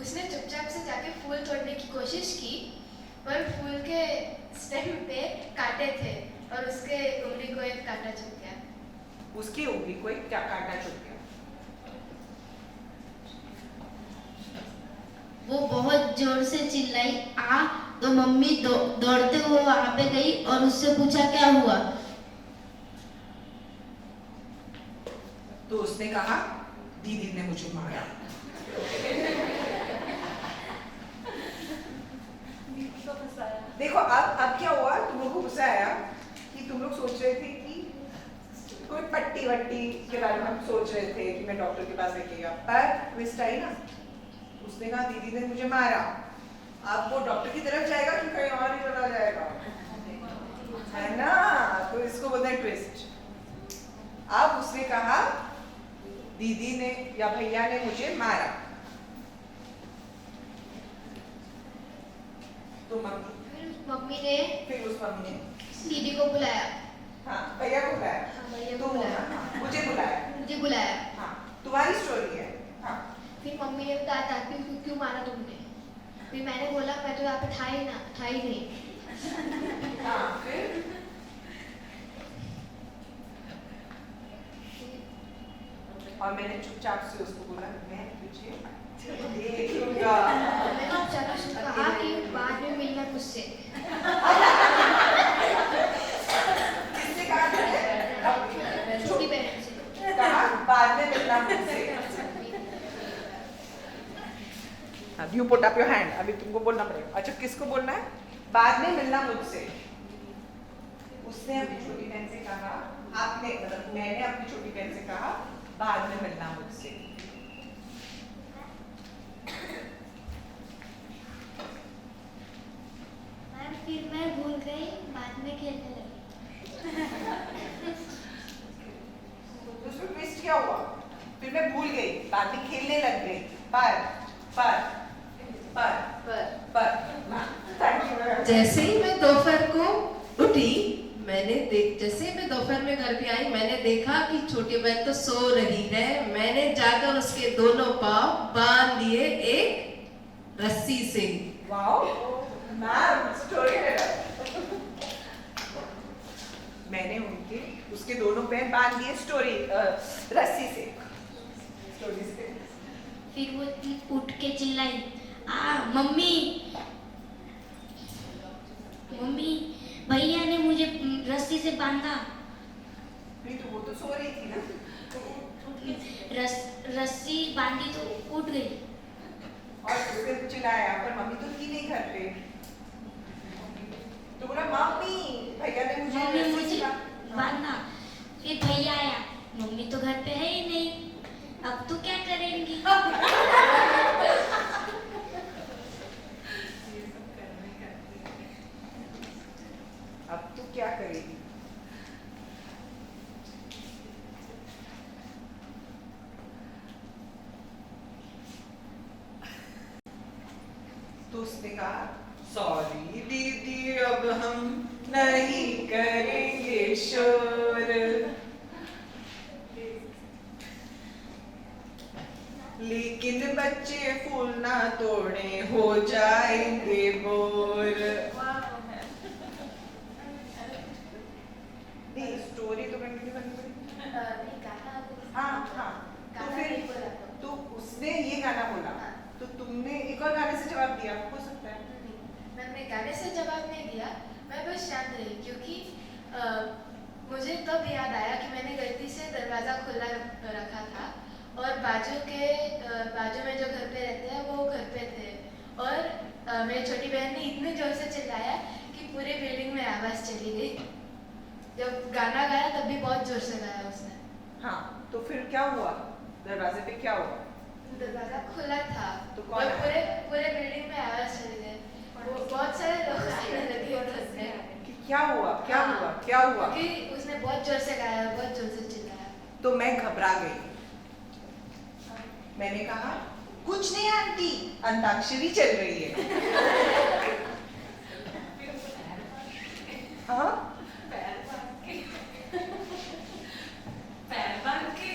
उसने चुपचाप से जाके फूल तोड़ने की कोशिश की, पर फूल के स्टेम पे कांटे थे और उसके उंगली को एक कांटा चुभ गया। उसकी उंगली को एक कांटा चुभ गया। वो बहुत जोर से चिल्लाई आ, तो मम्मी दौड़ते हुए वहां पे गई और उससे पूछा क्या हुआ। तो उसने कहा दीदी ने मुझे मारा। देखो अब क्या हुआ, तुम लोग को गुस्सा आया कि तुम लोग सोच रहे थे कि कोई पट्टी वट्टी के बारे में हम सोच रहे थे कि मैं डॉक्टर के पास लेके गया, पर ट्विस्ट आई ना। उसने कहा दीदी ने मुझे मारा। अब वो डॉक्टर की तरफ जाएगा कि कहीं और ही चला जाएगा, है ना? तो इसको बोलते हैं ट्विस्ट। अब उसने कहा दीदी ने या भैया ने मुझे मारा। तो मम्मी ने फिर उस मम्मी ने दीदी को बुलाया। हाँ, भैया को बुलाया। हाँ, भैया को तुम बुलाया। हाँ, मुझे बुलाया। हाँ, तुम्हारी स्टोरी है। हाँ, फिर मम्मी ने कहा था कि क्यों मारा तुमने। फिर मैंने बोला मैं तो यहाँ पे था ही नहीं। हाँ, फिर और मैंने चुपचाप से उसको बोला मैं तुझे देख लूंगा। मैंने चुपचाप से कहा कि बाद में मिलना मुझसे। किससे कहा तुमने? छोटी बहन से कहा बाद में मिलना मुझसे। You put up your hand. अभी तुमको बोलना पड़ेगा। अच्छा, किसको बोलना है? बाद में मिलना मुझसे। उसने अपनी छोटी बहन से कहा, आपने मतलब मैंने अपनी छोटी बहन से कहा बाद में मिलना मुझसे। मैम फिर मैं भूल गई, बाद में खेलने लगी। उसमें ट्विस्ट क्या हुआ? फिर मैं भूल गई, बाद में खेलने लग गई। पर थैंक यू। जैसे ही मैं दोपहर को उठी, जैसे मैं दोपहर में घर पे आई, मैंने देखा कि छोटी बहन तो सो रही है। मैंने जाकर उसके दोनों पांव बांध दिए एक रस्सी से। वाओ मैम, स्टोरी मैंने उसके दोनों पैर बांध दिए रस्सी से। फिर वो उठ के चिल्लाई मम्मी भैया ने मुझे रस्सी से बांधा। नहीं तो वो तो सो रही थी ना। रस्सी बांधी तो उठ गई। और उसने चिल्लाया, पर मम्मी तो थी नहीं घर पे। तो बोला मम्मी भैया ने मुझे बांधा। फिर भैया आया, मम्मी तो घर पे है ही नहीं, अब तो क्या करेंगी। अब तो क्या करेगी? उसने कहा सॉरी दीदी अब हम नहीं करेंगे शोर, लेकिन बच्चे फूल ना तोड़े हो जाएंगे बोर। नहीं स्टोरी तो कंटिन्यू करनी पड़ेगी। नहीं गाना हाँ हाँ तो गाना फिर नहीं बोला तो। उसने ये गाना बोला हाँ। तो तुमने एक और गाने से जवाब दिया, हो सकता है। मैंने गाने से जवाब नहीं दिया, मैं बस शांत रही क्योंकि मुझे तब याद आया कि मैंने गलती से दरवाज़ा खुला रखा था और बाजू में जो घर पे रहते हैं वो घर पे थे और मेरी छोटी बहन ने इतने जोर से चिल्लाया कि पूरी बिल्डिंग में आवाज़ चली गई। जब गाना गाया तब भी बहुत जोर से गाया उसने। हाँ तो फिर क्या हुआ, दरवाजे पे क्या हुआ? दरवाजा खुला था तो कौन और आया? पूरे बिल्डिंग में आवाज़ चली गई। वो बहुत सारे लोग आने लगे उधर से कि क्या हुआ क्या हाँ। हुआ क्या हुआ? क्योंकि उसने बहुत जोर से गाया, बहुत जोर से चिल्लाया। तो मैं घबरा गई, मैंने कहा कुछ नहीं आंटी, अंताक्षरी चल रही है। हाँ पैर बांध के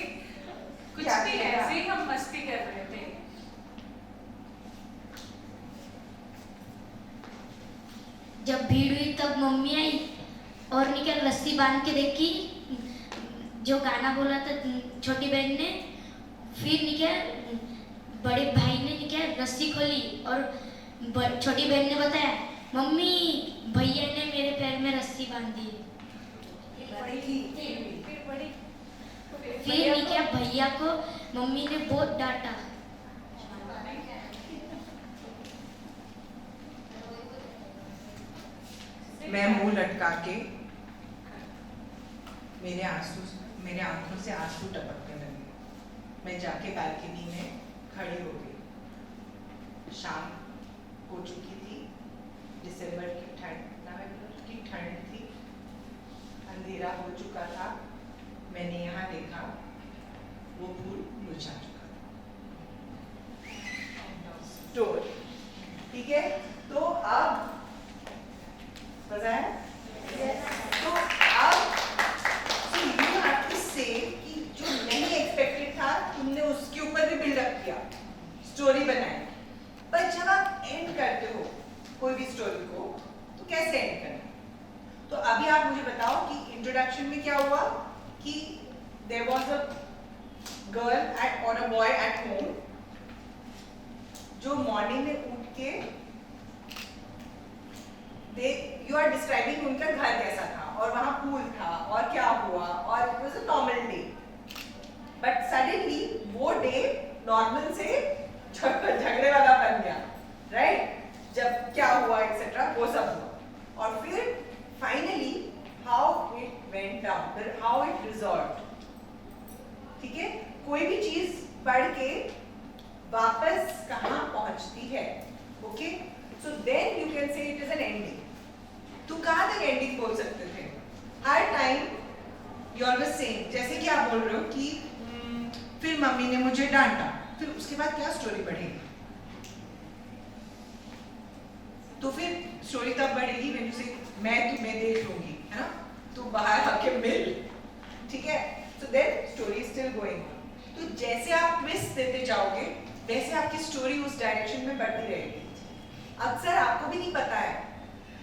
कुछ क्या भी किया? ऐसे ही हम मस्ती कर रहे थे। जब भीड़ हुई तब मम्मी आई और ने क्या रस्सी बांध के देखी, जो गाना बोला था छोटी बहन ने। फिर ने क्या बड़े भाई ने क्या रस्सी खोली और छोटी बहन ने बताया मम्मी भैया ने मेरे पैर में रस्सी बांध दी है। फिर ने क्या भैया को मम्मी ने बहुत डांटा। मैं मुंह लटका के मेरे आंखों से आंसू टपकने लगे। मैं जाके बालकनी में खड़ी हो गई। शाम हो चुकी थी, दिसंबर की नवंबर की ठंड थी, अंधेरा हो चुका था। मैंने यहाँ देखा वो फूल मुरझा चुका था। स्टोरी ठीक है, तो अब मजा है? तो अब यू हैव टू से कि जो नहीं एक्सपेक्टेड था तुमने उसके ऊपर भी बिल्डअप किया, स्टोरी बनाई। पर जब आप एंड करते हो कोई भी स्टोरी को तो कैसे एंड करना? तो अभी आप मुझे बताओ कि इंट्रोडक्शन में क्या हुआ कि देयर वाज अ गर्ल और अ बॉय एट होम जो मॉर्निंग में उठ के यू आर डिस्क्राइबिंग उनका घर कैसा था और वहां पूल था और क्या हुआ और it was a normal day. But suddenly वो डे नॉर्मल से झगड़े वाला बन गया, राइट? जब क्या हुआ एक्सेट्रा वो सब हुआ और फिर finally how it went down, how it resolve. ठीक है, कोई भी चीज पढ़ के वापस कहां पहुंचती है। Okay, so then you can say it is an ending. तो कहां तक एंडिंग बोल सकते थे? हर time you are the same. जैसे कि आप बोल रहे हो कि फिर मम्मी ने मुझे डांटा, फिर उसके बाद क्या स्टोरी बढ़ेगी? तो फिर स्टोरी तब बढ़ेगी व्हेन यू से मैं तुम्हें देख लूंगी, है ना? तो बाहर आके मिल, ठीक है? So then story is still going. तो जैसे आप ट्विस्ट देते जाओगे वैसे आपकी स्टोरी उस डायरेक्शन में बढ़ती रहेगी। अक्सर आपको भी नहीं पता है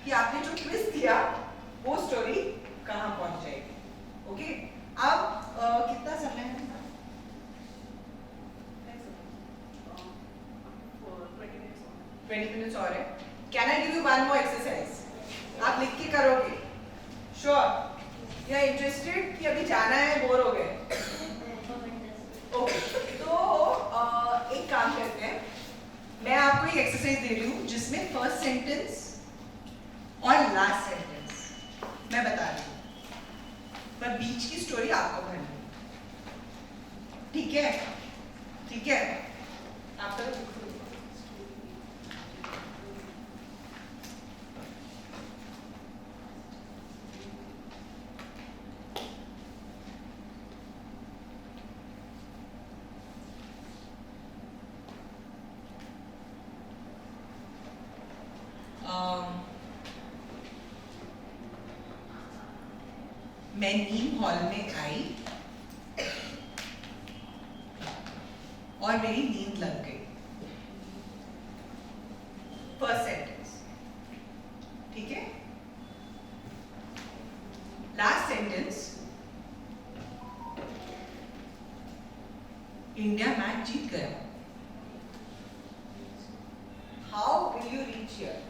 कि आपने जो ट्विस्ट दिया वो स्टोरी कहां पहुंच जाएगी। ओके, अब कितना समय है? 20 मिनट्स और है। Can I give you one more exercise? आप लिख के करोगे? श्योर? यू आर इंटरेस्टेड कि अभी जाना है, बोर हो गए? ओके, तो एक काम करते हैं, मैं आपको एक एक्सरसाइज दे रही हूँ जिसमें फर्स्ट सेंटेंस और लास्ट सेंटेंस मैं बता रही हूँ, पर बीच की स्टोरी आपको भरनी है। ठीक है? ठीक है, आप तो मैं नीम हॉल में आई और मेरी नींद लग गई। फर्स्ट सेंटेंस, ठीक है। लास्ट सेंटेंस, इंडिया मैच जीत गया। How will you reach here?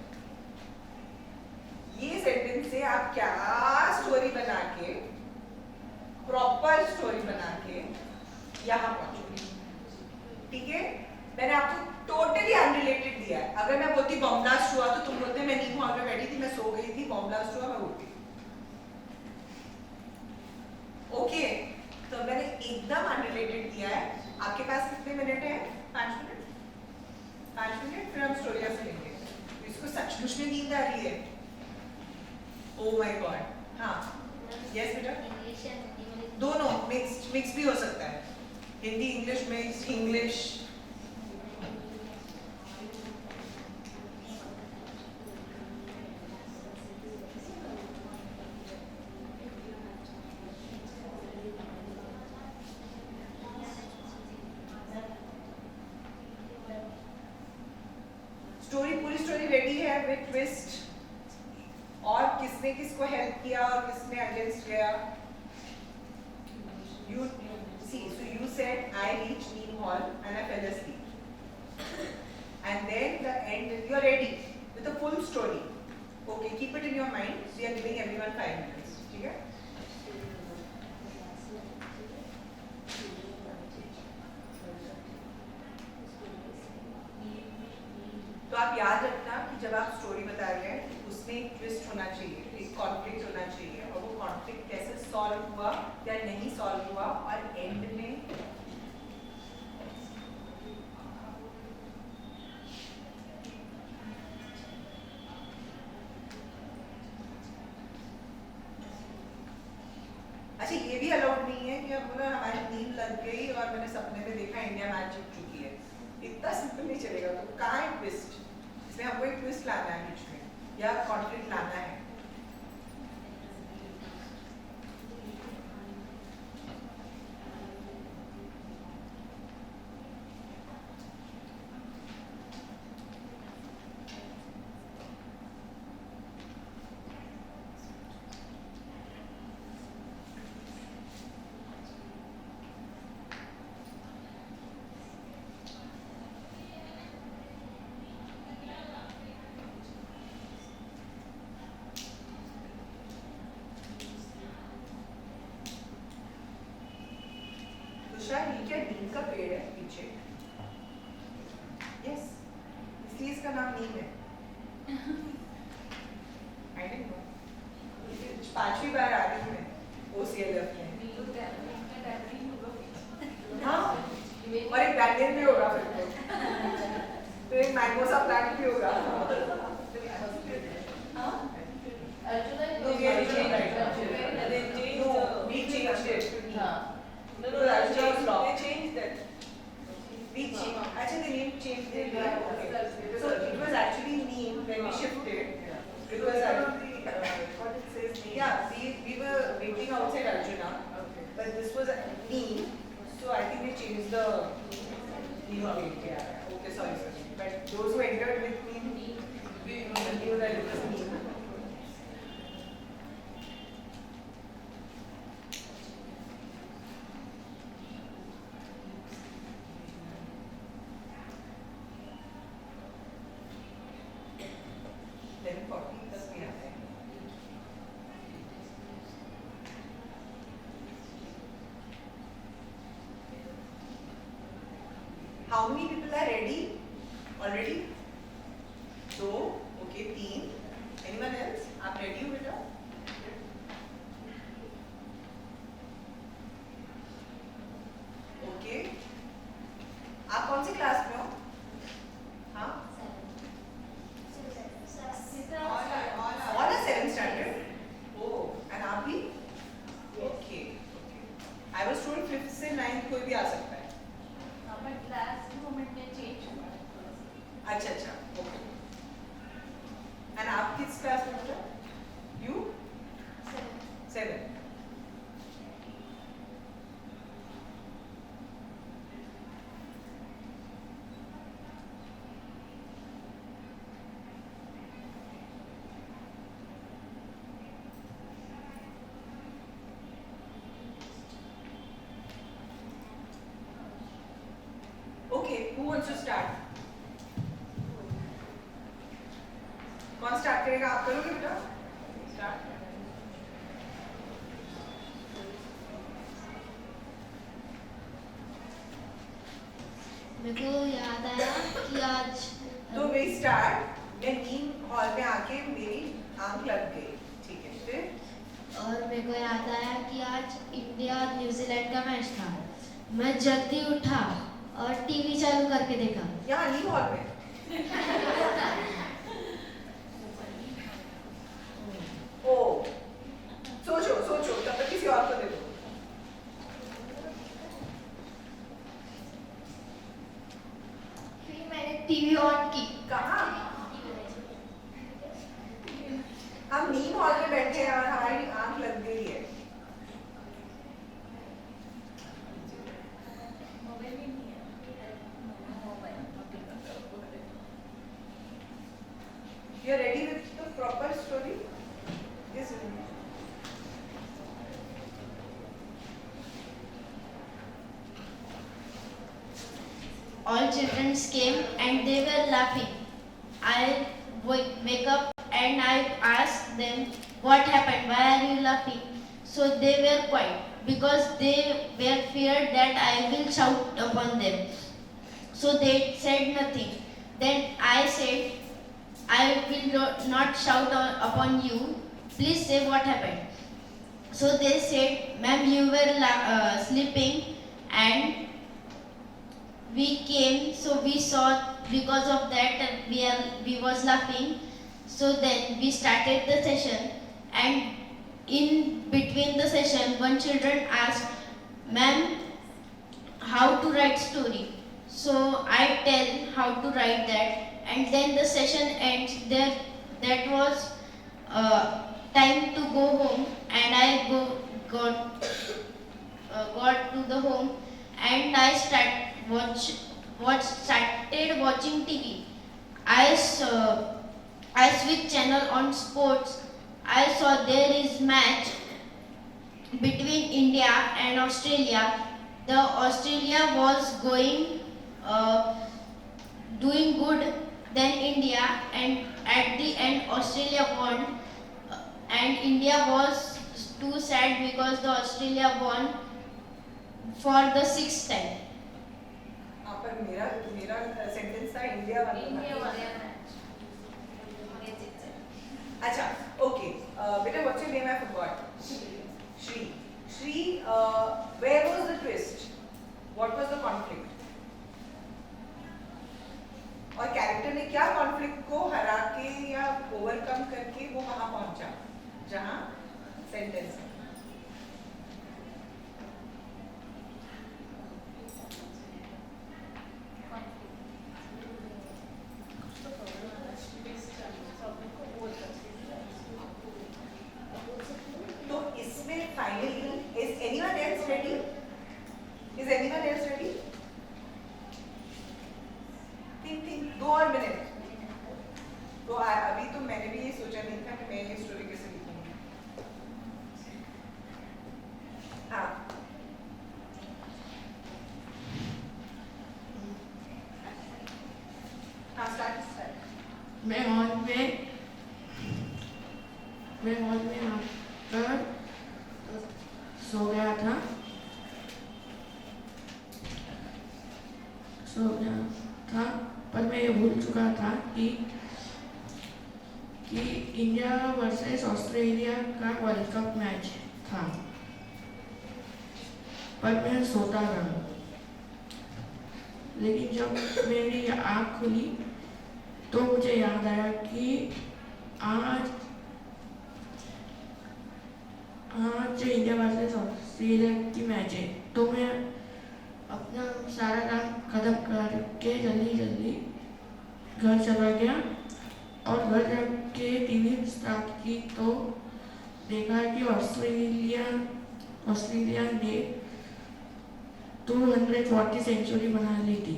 ये सेंटेंस से आप क्या स्टोरी बना के, प्रॉपर स्टोरी बना के यहां पहुंचोगे, ठीक है। मैंने आपको टोटली अनरिलेटेड दिया है। अगर मैं बोलती बॉम्ब ब्लास्ट हुआ तो तुम बोलते मैं नीम हॉल में बैठी थी, मैं सो गई थी, बॉम्ब ब्लास्ट हुआ, मैं उठी। ओके, तो मैंने एकदम अनरिलेटेड दिया है। आपके पास कितने मिनट है? 5 मिनट। 5 मिनट, फिर हम स्टोरियां सुनेंगे। तो इसको सचमुच में नींद आ रही है? Oh my God. हाँ, यस बेटा। इंग्लिश या हिंदी में दोनों मिक्स भी हो सकता है, Hindi English mix, English. Story, पूरी स्टोरी रेडी है विद ट्विस्ट, और किसने किसको हेल्प किया और किसने अगेंस्ट गया। You see, so you said I reached Neem Hall and I fell asleep, and then the end. You are ready with the full story. Okay, keep it in your mind. We are giving everyone 5 minutes. ठीक है? तो आप याद रखना कि जब आप स्टोरी बता रहे हैं उसमें एक ट्विस्ट होना चाहिए, एक कॉन्फ्लिक्ट होना चाहिए, और वो कॉन्फ्लिक्ट कैसे सॉल्व हुआ या नहीं सॉल्व हुआ, और एंड में अच्छा, ये भी अलाउड नहीं है कि अब हमारी नींद लग गई और मैंने सपने में देखा इंडिया मैच जीत चुकी है। इतना सिंपल नहीं चलेगा। तो कहाँ है ट्विस्ट? इसमें हमको एक ट्विस्ट लाना है बीच में, या कॉन्फ्लिक्ट लाना है। शायद ये क्या नीम का पेड़ है पीछे? यस, इसलिए इसका नाम नीम है। I didn't know. 5वीं बार आ रही हूँ मैं OCLF में। हाँ, और एक बैंडेन भी होगा फिर तो एक मैंगोसा प्लांट भी होगा। We changed it. No, they changed that. Actually, the name changed. Okay. So it was actually neem when we shifted. It was actually what it says. Yeah, we were waiting outside Arjuna, but this was neem. So I think they changed the neem date. Yeah. Okay, sorry. But those who entered with neem, we knew that it was neem. How many people are ready already? 2, okay, 3. Anyone else? आप ready हो बेटा? Okay. आप कौन सी क्लास में हो? हाँ? All are 7th standard. Oh, and आप भी? Okay. I was told 5th से 9th कोई भी आ सकता है। अच्छा, ओके। एंड आप किस क्लास में हो? You 7। Okay, who wants to start? कौन स्टार्ट करेगा? आप करोगे बेटा? स्टार्ट। मेरे को याद आया कि आज तो वे स्टार्ट। मैं नीम हॉल में आके मेरी आंख लग गई, ठीक है? फिर और मेरे को याद आया कि आज इंडिया और न्यूजीलैंड का मैच था। मैं जल्दी उठा और टीवी चालू करके देखा। यहाँ नीम हॉल में। ओ, सोचो सोचो, तब तक किसी और को दे दो। फिर मैंने टीवी ऑन की। कहाँ? हम नीम हॉल में बैठे हैं और हमारी आंख लग गई है। You are ready with the proper story? Yes. All children came and they were laughing. I wake up and I asked them what happened, why are you laughing? So they were quiet because they were feared that I will shout upon them. So they said nothing. Then I said, I will not shout upon you. Please say what happened. So they said, ma'am, you were sleeping and we came, so we saw, because of that we was laughing. So then we started the session, and in between the session one children asked, ma'am, how to write story. So I tell how to write that, and then the session ends there. That was time to go home, and I got to the home, and I started watching TV. I switched channel on sports. I saw there is match between India and Australia. The Australia was doing good than India, and at the end Australia won. And India was too sad because the Australia won for the sixth time. पर मेरा सेंटेंस था इंडिया वाला। अच्छा, ओके, बेटा what's your name? I forgot. Shri, where was the twist? What was the conflict? और कैरेक्टर ने क्या कॉन्फ्लिक्ट को हरा के या ओवरकम करके वो वहां पहुंचा जहां सेंटेंस है? दो और मिनट। तो अभी तो मैंने भी ये सोचा नहीं था कि मैं ये स्टोरी कैसे लिखूंगी। हाँ, स्टार्ट। मैं हॉल में आकर सो गया था। पर मैं ये भूल चुका था कि इंडिया वर्सेस ऑस्ट्रेलिया का वर्ल्ड कप मैच था। पर मैं सोता रहा, लेकिन जब मेरी आँख खुली तो मुझे याद आया कि आज इंडिया वर्सेस ऑस्ट्रेलिया की मैच है। तो मैं अपना सारा काम खत्म करके जल्दी घर चला गया और घर जाके टीवी स्टार्ट की तो देखा कि ऑस्ट्रेलिया ने 240 सेंचुरी बना ली थी।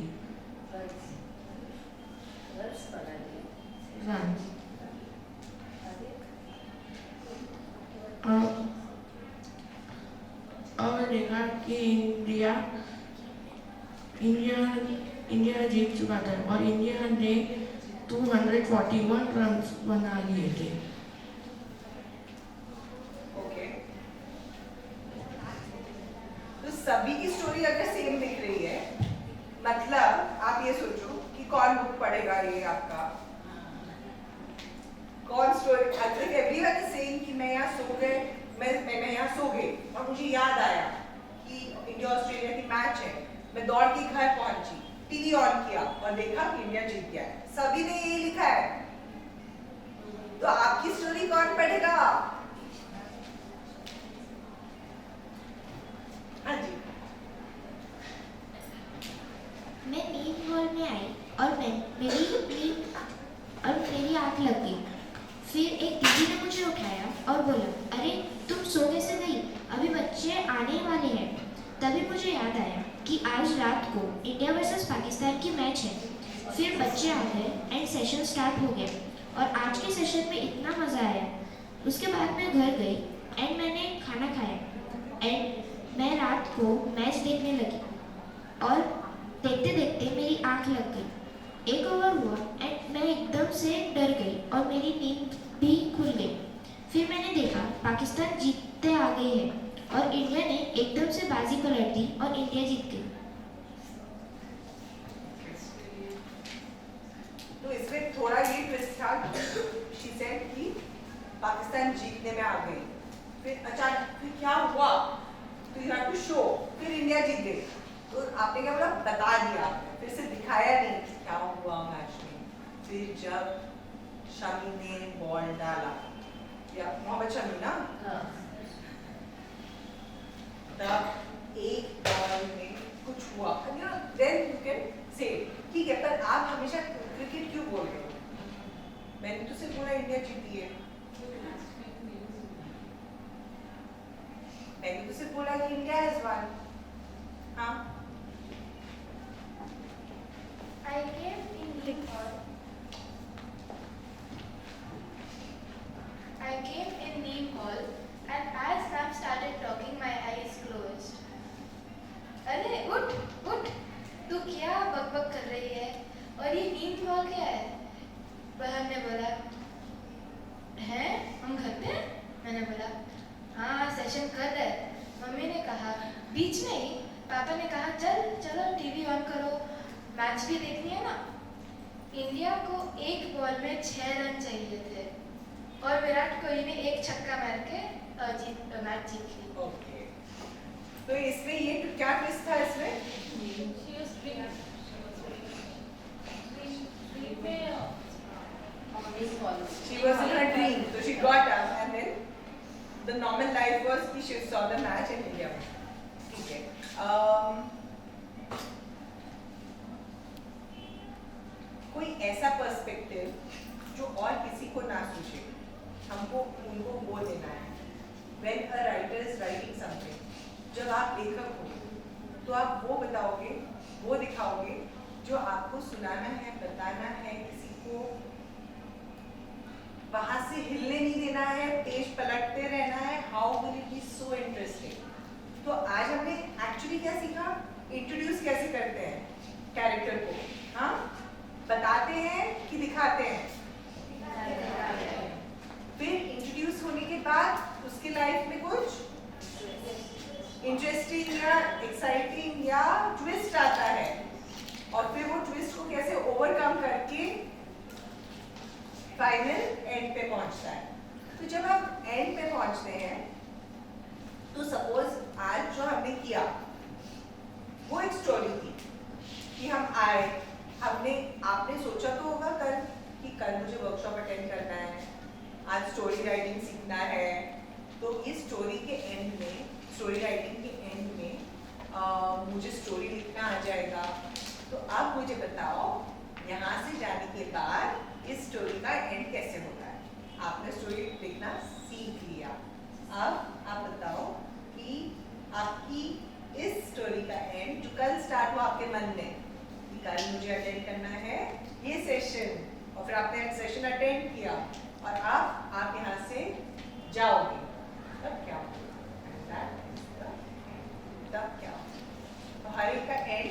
और देखा कि इंडिया इंडिया जीत चुका था और इंडिया ने 241 रन बना लिए थे। ओके, तो सभी की स्टोरी अगर सेम दिख रही है, मतलब आप ये सोचो कि कौन बुक पढ़ेगा ये आपका, कौन story. I think everyone is saying कि मैं यहाँ सो गए, मैं यहाँ सो गई और मुझे याद आया कि इंडिया ऑस्ट्रेलिया की मैच है, मैं दौड़ के घर पहुंची, टीवी ऑन किया और देखा कि इंडिया जीत गया। सभी ने यही लिखा है, तो आपकी स्टोरी कौन पढ़ेगा? हाँ जी। मैं नींद हॉल में आई और मेरी आँख लग गई। फिर एक दीदी ने मुझे उठाया और बोला, अरे तुम सो कैसे गई, अभी बच्चे आने वाले हैं। तभी मुझे याद आया कि आज रात को इंडिया वर्सेस पाकिस्तान की मैच है। फिर बच्चे आ गए एंड सेशन स्टार्ट हो गया और आज के सेशन में इतना मज़ा आया। उसके बाद मैं घर गई एंड मैंने खाना खाया एंड मैं रात को मैच देखने लगी और देखते देखते मेरी आँख लग गई। एक ओवर हुआ एंड मैं एकदम से डर गई और मेरी नींद भी खुल गई। फिर मैंने देखा पाकिस्तान जीतते आ गई है और इंडिया ने एकदम से बाजी पलट दी और इंडिया जीत गई। तो इसमें थोड़ा ये ट्विस्ट था, शी सेड कि पाकिस्तान जीतने में आ गई, फिर अचानक फिर क्या हुआ, तो यू हैव टू शो, फिर इंडिया जीत गई। तो आपने क्या बोला, बता दिया, फिर से दिखाया नहीं क्या हुआ मैच में। फिर जब शमी ने बॉल डाला, या मोहम्मद शमी ना, तब एक बॉल में कुछ हुआ, देन यू कैन से ठीक है, पर आप हमेशा क्रिकेट क्यों बोल रहे हो? मैंने तो सिर्फ बोला इंडिया जीती है, मैंने तो सिर्फ बोला कि इंडिया हैज वन। हाँ, I came in Neem Hall. I came in Neem Hall and as Sam started talking, my eyes closed. अरे उठ, तू क्या बकबक कर रही है? और ये नीम हॉल क्या है? बहन ने बोला, हैं? हम घर पे हैं? मैंने बोला, हाँ सेशन कर रहे। मम्मी ने कहा, बीच में ही पापा ने कहा, चलो टीवी ऑन करो, मैच भी देखनी है ना। इंडिया को एक बॉल में 6 रन चाहिए थे और विराट कोहली ने एक छक्का मार के मैच जीत ली। ओके, तो इसमें ये क्या ट्विस्ट था इसमें? She was in her dream, so she got up and then the normal life was कि she saw the match in India. ठीक है, कोई ऐसा पर्सपेक्टिव जो और किसी को ना सूझे, हमको उनको वो देना है। When a writer is writing something, जब आप लेखक हो तो आप वो बताओगे, वो दिखाओगे जो आपको सुनाना है, बताना है, किसी को वहां से हिलने नहीं देना है, पेज पलटते रहना है। How will it be so interesting. तो आज हमने एक्चुअली क्या सीखा, इंट्रोड्यूस कैसे करते हैं कैरेक्टर को। हाँ, बताते हैं कि दिखाते हैं? फिर इंट्रोड्यूस होने के बाद उसके लाइफ में कुछ इंटरेस्टिंग या एक्साइटिंग या ट्विस्ट आता है और फिर वो ट्विस्ट को कैसे ओवरकम करके फाइनल एंड पे पहुंचता है। तो जब हम एंड पे पहुंचते हैं तो सपोज आज जो हमने किया वो एक स्टोरी थी कि हम आए, आपने सोचा तो होगा कल कि कल मुझे वर्कशॉप अटेंड करना है, आज स्टोरी राइटिंग सीखना है। तो इस स्टोरी के एंड में, स्टोरी राइटिंग के एंड में मुझे स्टोरी लिखना आ जाएगा। तो अब मुझे बताओ यहाँ से जाने के बाद इस स्टोरी का एंड कैसे होता है। आपने स्टोरी लिखना सीख लिया, अब आप बताओ कि आपकी इस स्टोरी का एंड जो कल स्टार्ट हुआ आपके मन में कि कल मुझे अटेंड करना है ये सेशन, और फिर आपने सेशन अटेंड किया और आप यहाँ से जाओगे, तब क्या होगा? तब क्या होगा? तो हर एक का एंड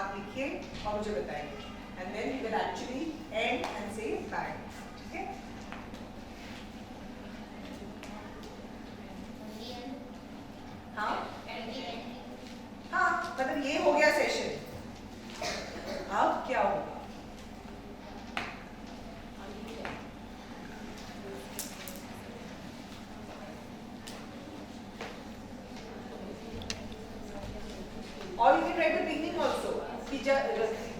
आप लिखिए और मुझे बताइए, and then you will actually end end से बाय, ठीक है? हाँ हाँ, मतलब ये हो गया सेशन। अब क्या होगा? और you can write the beginning also कि जब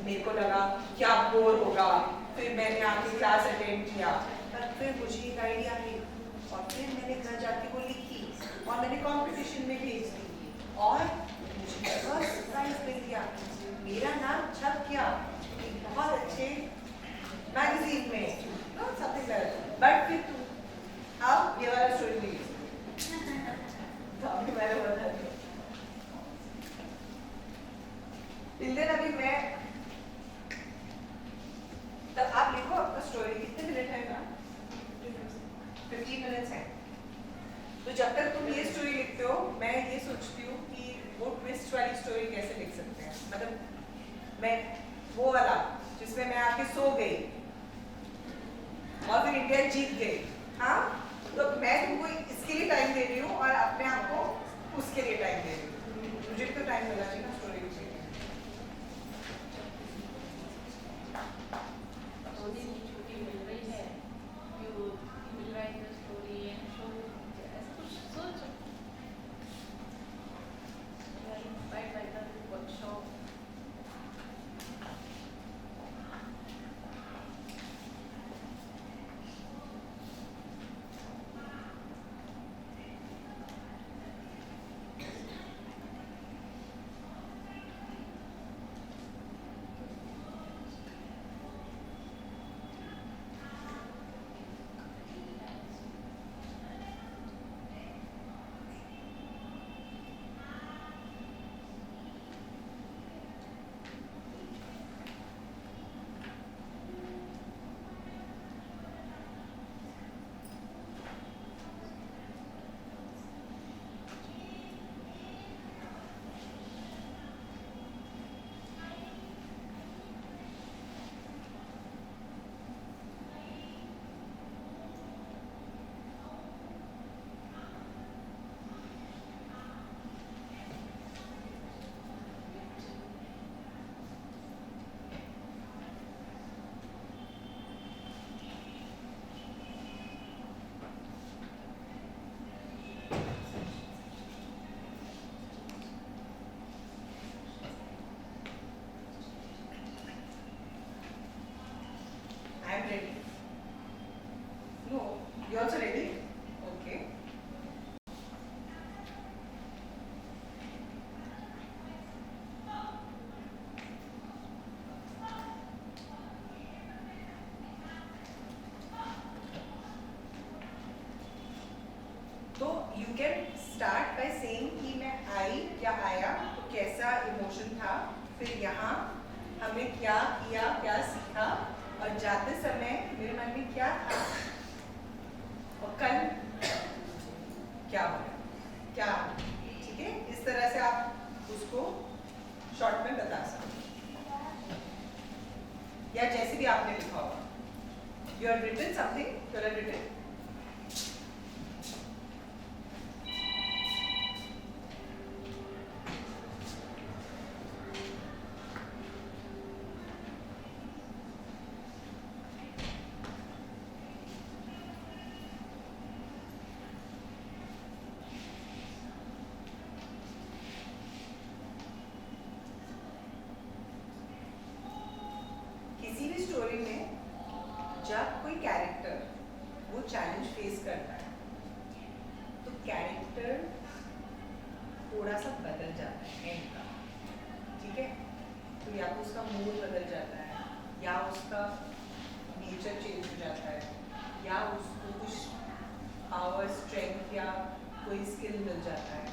मेरे को लगा क्या बोर होगा, फिर मैंने आपकी क्लास अटेंड किया, पर फिर मुझे एक आइडिया आई और फिर मैंने घर जाके वो लिखी और मैंने कंपटीशन में भेज दी और मुझे फर्स्ट प्राइज मिल गया, मेरा नाम छप गया एक बहुत अच्छे मैगजीन में, समथिंग लाइक दैट। बट फिर तुम अब ये वाला स्टोरी नहीं मैंने बता दिया। दिन अभी मैं तब आप लिखो आपका स्टोरी, कितने मिनट है ना? 15 मिनट्स है। तो जब तक तुम ये स्टोरी लिखते हो, मैं ये सोचती हूँ कि वो ट्विस्ट वाली स्टोरी कैसे लिख सकते हैं, मतलब मैं वो वाला जिसमें मैं आके सो गई और फिर इंडिया जीत गई, हाँ? तो मैं तुमको इसके लिए टाइम दे रही हूँ और अपने आप को उसके लिए टाइम दे रही हूँ। मुझे तो टाइम मिला चाहिए ना स्टोरी लिखने के लिए। छुट्टी मिल रही है, you will write the story and show, ऐसा कुछ सोचो, invite by the workshop। I am ready. No, you also ready? Okay. तो you can start by saying कि मैं आई या आया तो कैसा इमोशन था, फिर यहाँ हमने क्या किया, क्या सीखा, और जाते समय मेरे मन में क्या था, और कल क्या होगा, क्या, ठीक है? इस तरह से आप उसको शॉर्ट में बता सकते हैं, या जैसे भी आपने लिखा होगा। You have written something, you have written. किसी भी स्टोरी में जब कोई कैरेक्टर वो चैलेंज फेस करता है तो कैरेक्टर थोड़ा सा बदल जाता है एंड का, ठीक है? तो या तो उसका मूड बदल जाता है, या उसका नेचर चेंज हो जाता है, या उसको कुछ पावर, स्ट्रेंथ या कोई स्किल मिल जाता है,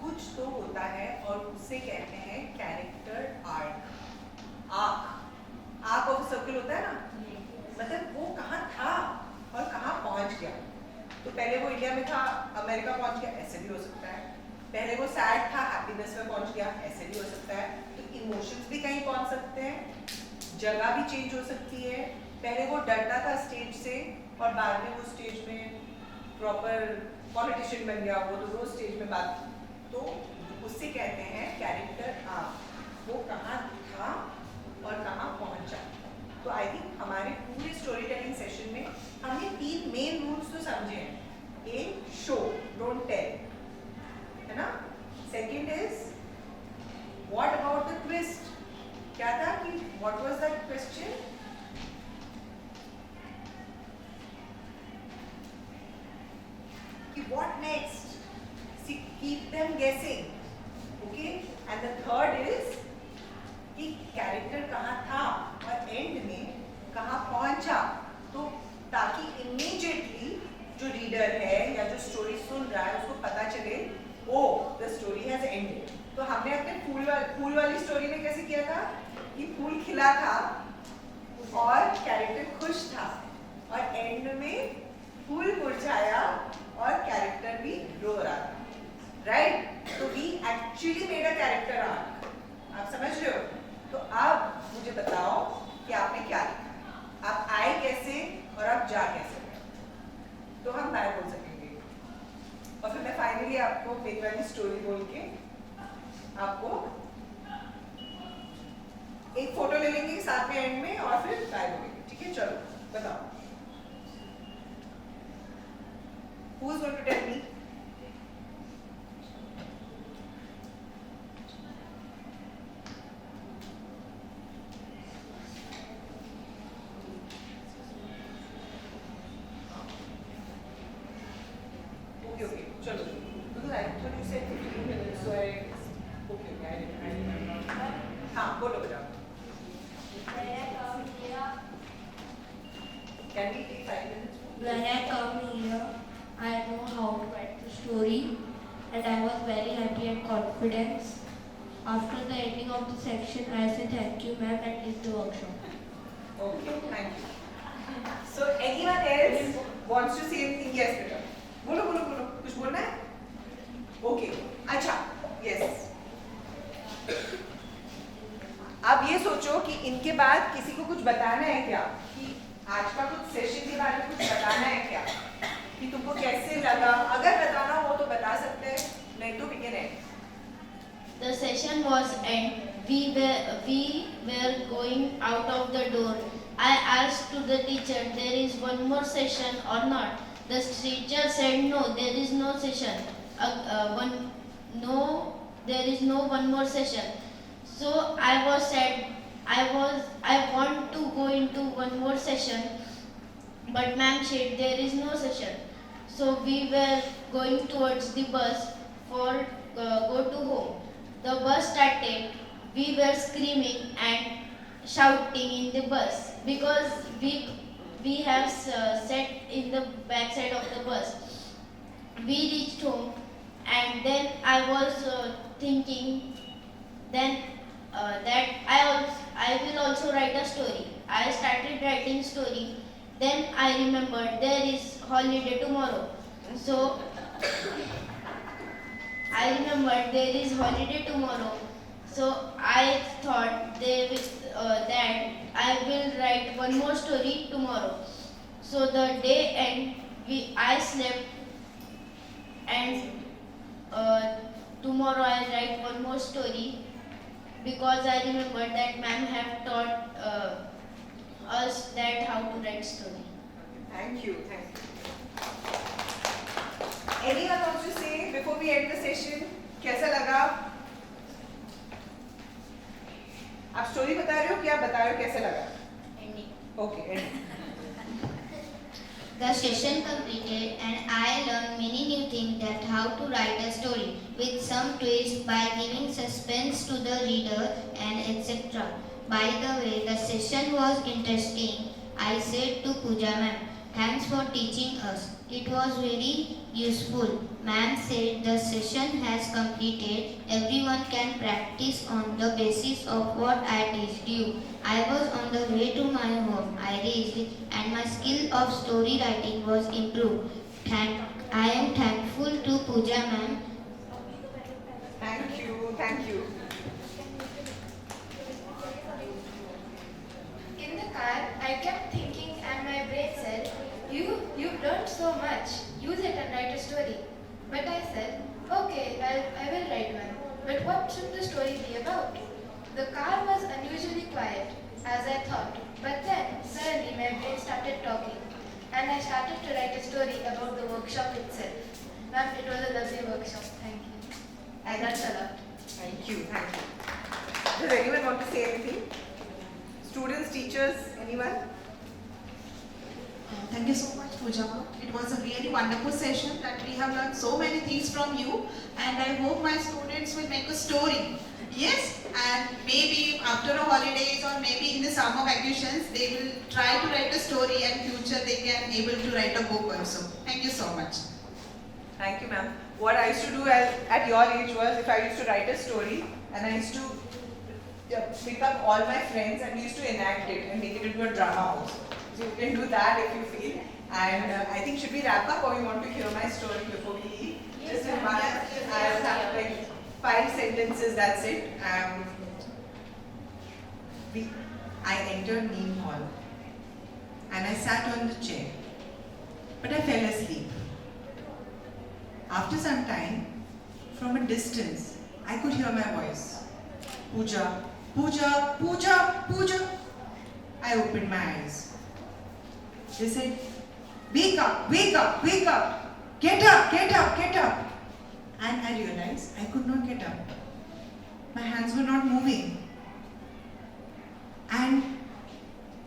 कुछ तो होता है, और उसे कहते हैं character arc. Arc of circle होता है ना, मतलब वो कहाँ था और कहाँ पहुँच गया। तो पहले वो इंडिया में था, अमेरिका पहुँच गया, ऐसे भी हो सकता है। पहले वो सैड था, हैप्पीनेस में पहुँच गया, ऐसे भी हो सकता है। तो इमोशंस भी कहीं पहुँच पहुंच सकते हैं, जगह भी चेंज हो सकती है। पहले वो डरता था स्टेज से और बाद में वो स्टेज में प्रॉपर पॉलिटिशियन बन गया, वो तो रोज स्टेज में बात, तो उससे कहते हैं कैरेक्टर आर्क, वो कहाँ था और कहाँ पहुंचा। तो आई थिंक हमारे पूरे स्टोरी टेलिंग सेशन में हमने 3 मेन रूल्स तो समझे हैं। ए, शो, डोंट टेल, है ना। Second is what about the twist, क्या था कि व्हाट वाज दैट क्वेश्चन, कि व्हाट नेक्स्ट, कीप देम गेसिंग, okay. And the third is कि कैरेक्टर कहाँ था और एंड में कहाँ पहुंचा, तो ताकि इमीडिएटली जो रीडर है या जो स्टोरी सुन रहा है उसको पता चले ओ द स्टोरी हैज एंडेड। तो हमने अपने फूल वाली स्टोरी में कैसे किया था कि फूल खिला था और कैरेक्टर खुश था और एंड में फूल मुरझाया और कैरेक्टर भी रो रहा था, राइट। तो we actually made a character arc, आप समझ रहे हो। तो अब मुझे बताओ कि आपने क्या लिखा, आप आए कैसे और आप जा कैसे रहे। तो हम बाय बोल सकेंगे और फिर मैं फाइनली आपको मेरी वाली स्टोरी बोल के आपको एक फोटो ले लेंगे साथ में एंड में और फिर बाय बोलेंगे, ठीक है। चलो बताओ, who is going to tell me. Okay, chalo. Because I thought you said 15 minutes, so okay, I remember. हाँ, बोलो बेटा. Can we take 5 minutes? When I come here, I know how to write the story, and I was very happy and confident. After the ending of the section, I say thank you, ma'am, and leave the workshop. Okay, thank you. So anyone else wants to say anything? Yes, बेटा. बोलो बोलो बोलो, कुछ बोलना है? ओके, अच्छा, यस। अब ये सोचो कि इनके बाद किसी को कुछ बताना है क्या, कि आज का कुछ सेशन के बारे में कुछ बताना है क्या, कि तुमको कैसे लगा। अगर बताना हो तो बता सकते हैं, नहीं तो we can end. The session was end. We were going out of the door. I asked to the teacher, there is one more session or not? The teacher said no, there is no session. There is no one more session. So I was sad. I want to go into one more session, but ma'am said there is no session. So we were going towards the bus for go to home. The bus started. We were screaming and shouting in the bus because we have sat in the back side of the bus. We reached home and then I was thinking then that I will also write a story. I started writing story. Then I remembered there is holiday tomorrow. So I remembered there is holiday tomorrow. So I thought that I will write one more story tomorrow. So the day end, I slept and tomorrow I will write one more story because I remembered that ma'am have taught us that how to write story. Thank you, thank you. Anyone wants to say before we end the session, कैसा लगा? आप स्टोरी बता रहे हो, क्या बता रहे हो, कैसे लगा? Ending. Okay, ending. The session completed and I learned many new things that how to write a story with some twist by giving suspense to the reader and etc. By the way, the session was interesting. I said to Pooja ma'am, thanks for teaching us. It was very useful. Ma'am said the session has completed. Everyone can practice on the basis of what I teach you. I was on the way to my home. I reached and my skill of story writing was improved. I am thankful to Pooja ma'am. Thank you, thank you. want to say anything? Students, teachers, anyone? Thank you so much, Pooja. It was a really wonderful session that we have learned so many things from you, and I hope my students will make a story. Yes, and maybe after a holidays or maybe in the summer vacations, they will try to write a story, and future they can able to write a book also. Thank you so much. Thank you, ma'am. What I used to do at your age was, if I used to write a story, and I used to pick up all my friends and we used to enact it and make it into a drama also. So you can do that if you feel. And I think should we wrap up, or you want to hear my story before we leave? Yes, Just ma'am. I have like 5 sentences, that's it. I entered Neem Hall and I sat on the chair, but I fell asleep. After some time, from a distance, I could hear my voice. Pooja, Pooja, Pooja, Pooja. I opened my eyes. They said, wake up, wake up, wake up. Get up, get up, get up. And I realized I could not get up. My hands were not moving. And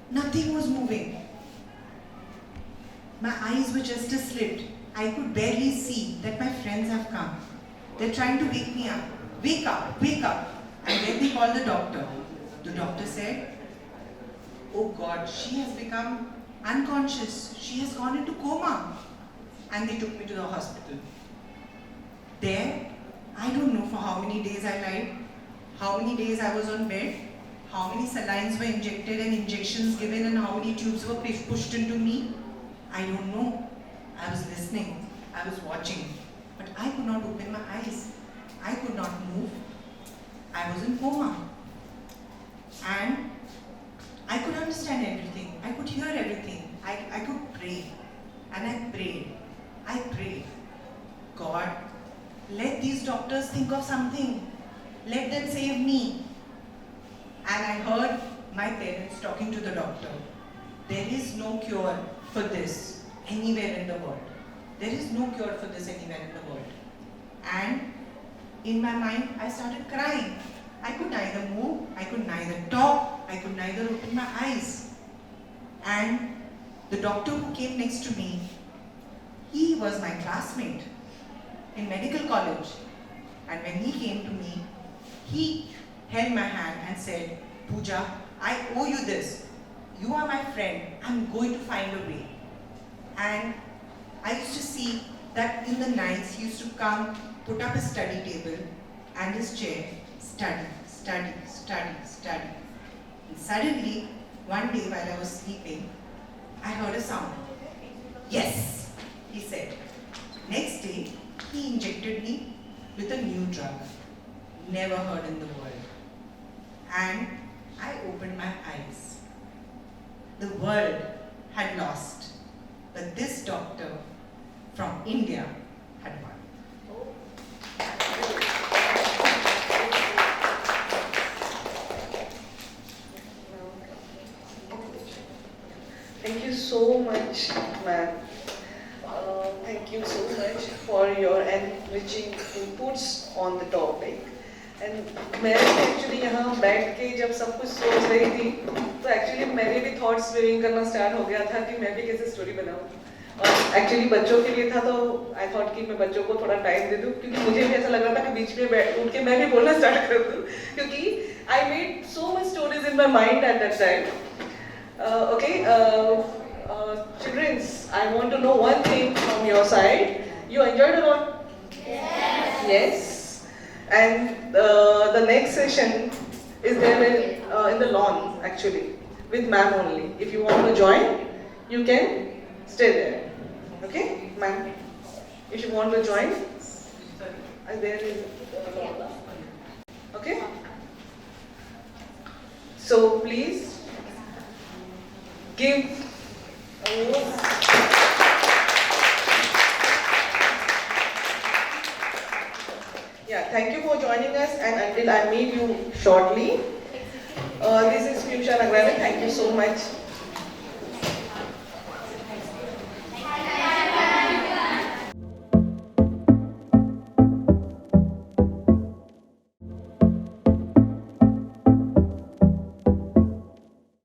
nothing was moving. My eyes were just a slit. I could barely see that my friends have come. They're trying to wake me up. Wake up, wake up. And then they called the doctor. The doctor said, oh God, she has become unconscious. She has gone into coma. And they took me to the hospital. There, I don't know for how many days I lied, how many days I was on bed, how many salines were injected and injections given, and how many tubes were pushed into me. I don't know. I was listening, I was watching, but I could not open my eyes. I could not move. I was in coma. And I could understand everything. I could hear everything. I could pray. And I prayed. I prayed. God, let these doctors think of something. Let them save me. And I heard my parents talking to the doctor. There is no cure for this anywhere in the world. There is no cure for this anywhere in the world. And in my mind, I started crying. I could neither move, I could neither talk, I could neither open my eyes. And the doctor who came next to me, he was my classmate in medical college. And when he came to me, he held my hand and said, Pooja, I owe you this. You are my friend. I'm going to find a way. And I used to see that in the nights he used to come, put up his study table and his chair, study, study, study, study. And suddenly, one day while I was sleeping, I heard a sound. Yes, he said. Next day, he injected me with a new drug, never heard in the world. And I opened my eyes. The world had lost, but this doctor from India had won. Thank you so much, ma'am. Thank you so much for your enriching inputs on the topic. And मैं actually यहाँ बैठ के जब सब कुछ सोच रही थी, तो actually मैंने भी thoughts swimming करना start हो गया था कि मैं भी कैसे story बनाऊँ. और actually बच्चों के लिए था तो I thought कि मैं बच्चों को थोड़ा time दे दूँ, क्योंकि मुझे भी ऐसा लग रहा था कि बीच में उठ के मैं भी बोलना start कर दूँ, क्योंकि I made so much stories in my mind at that time. Children, I want to know one thing from your side. You enjoyed a lot? Yes. Yes. And the next session is there in the lawn, actually, with ma'am only. If you want to join, you can stay there. Okay, ma'am? If you want to join, there is okay? So please give yeah, thank you for joining us, and until I meet you shortly, this is Piyusha Nagravan. Thank you so much.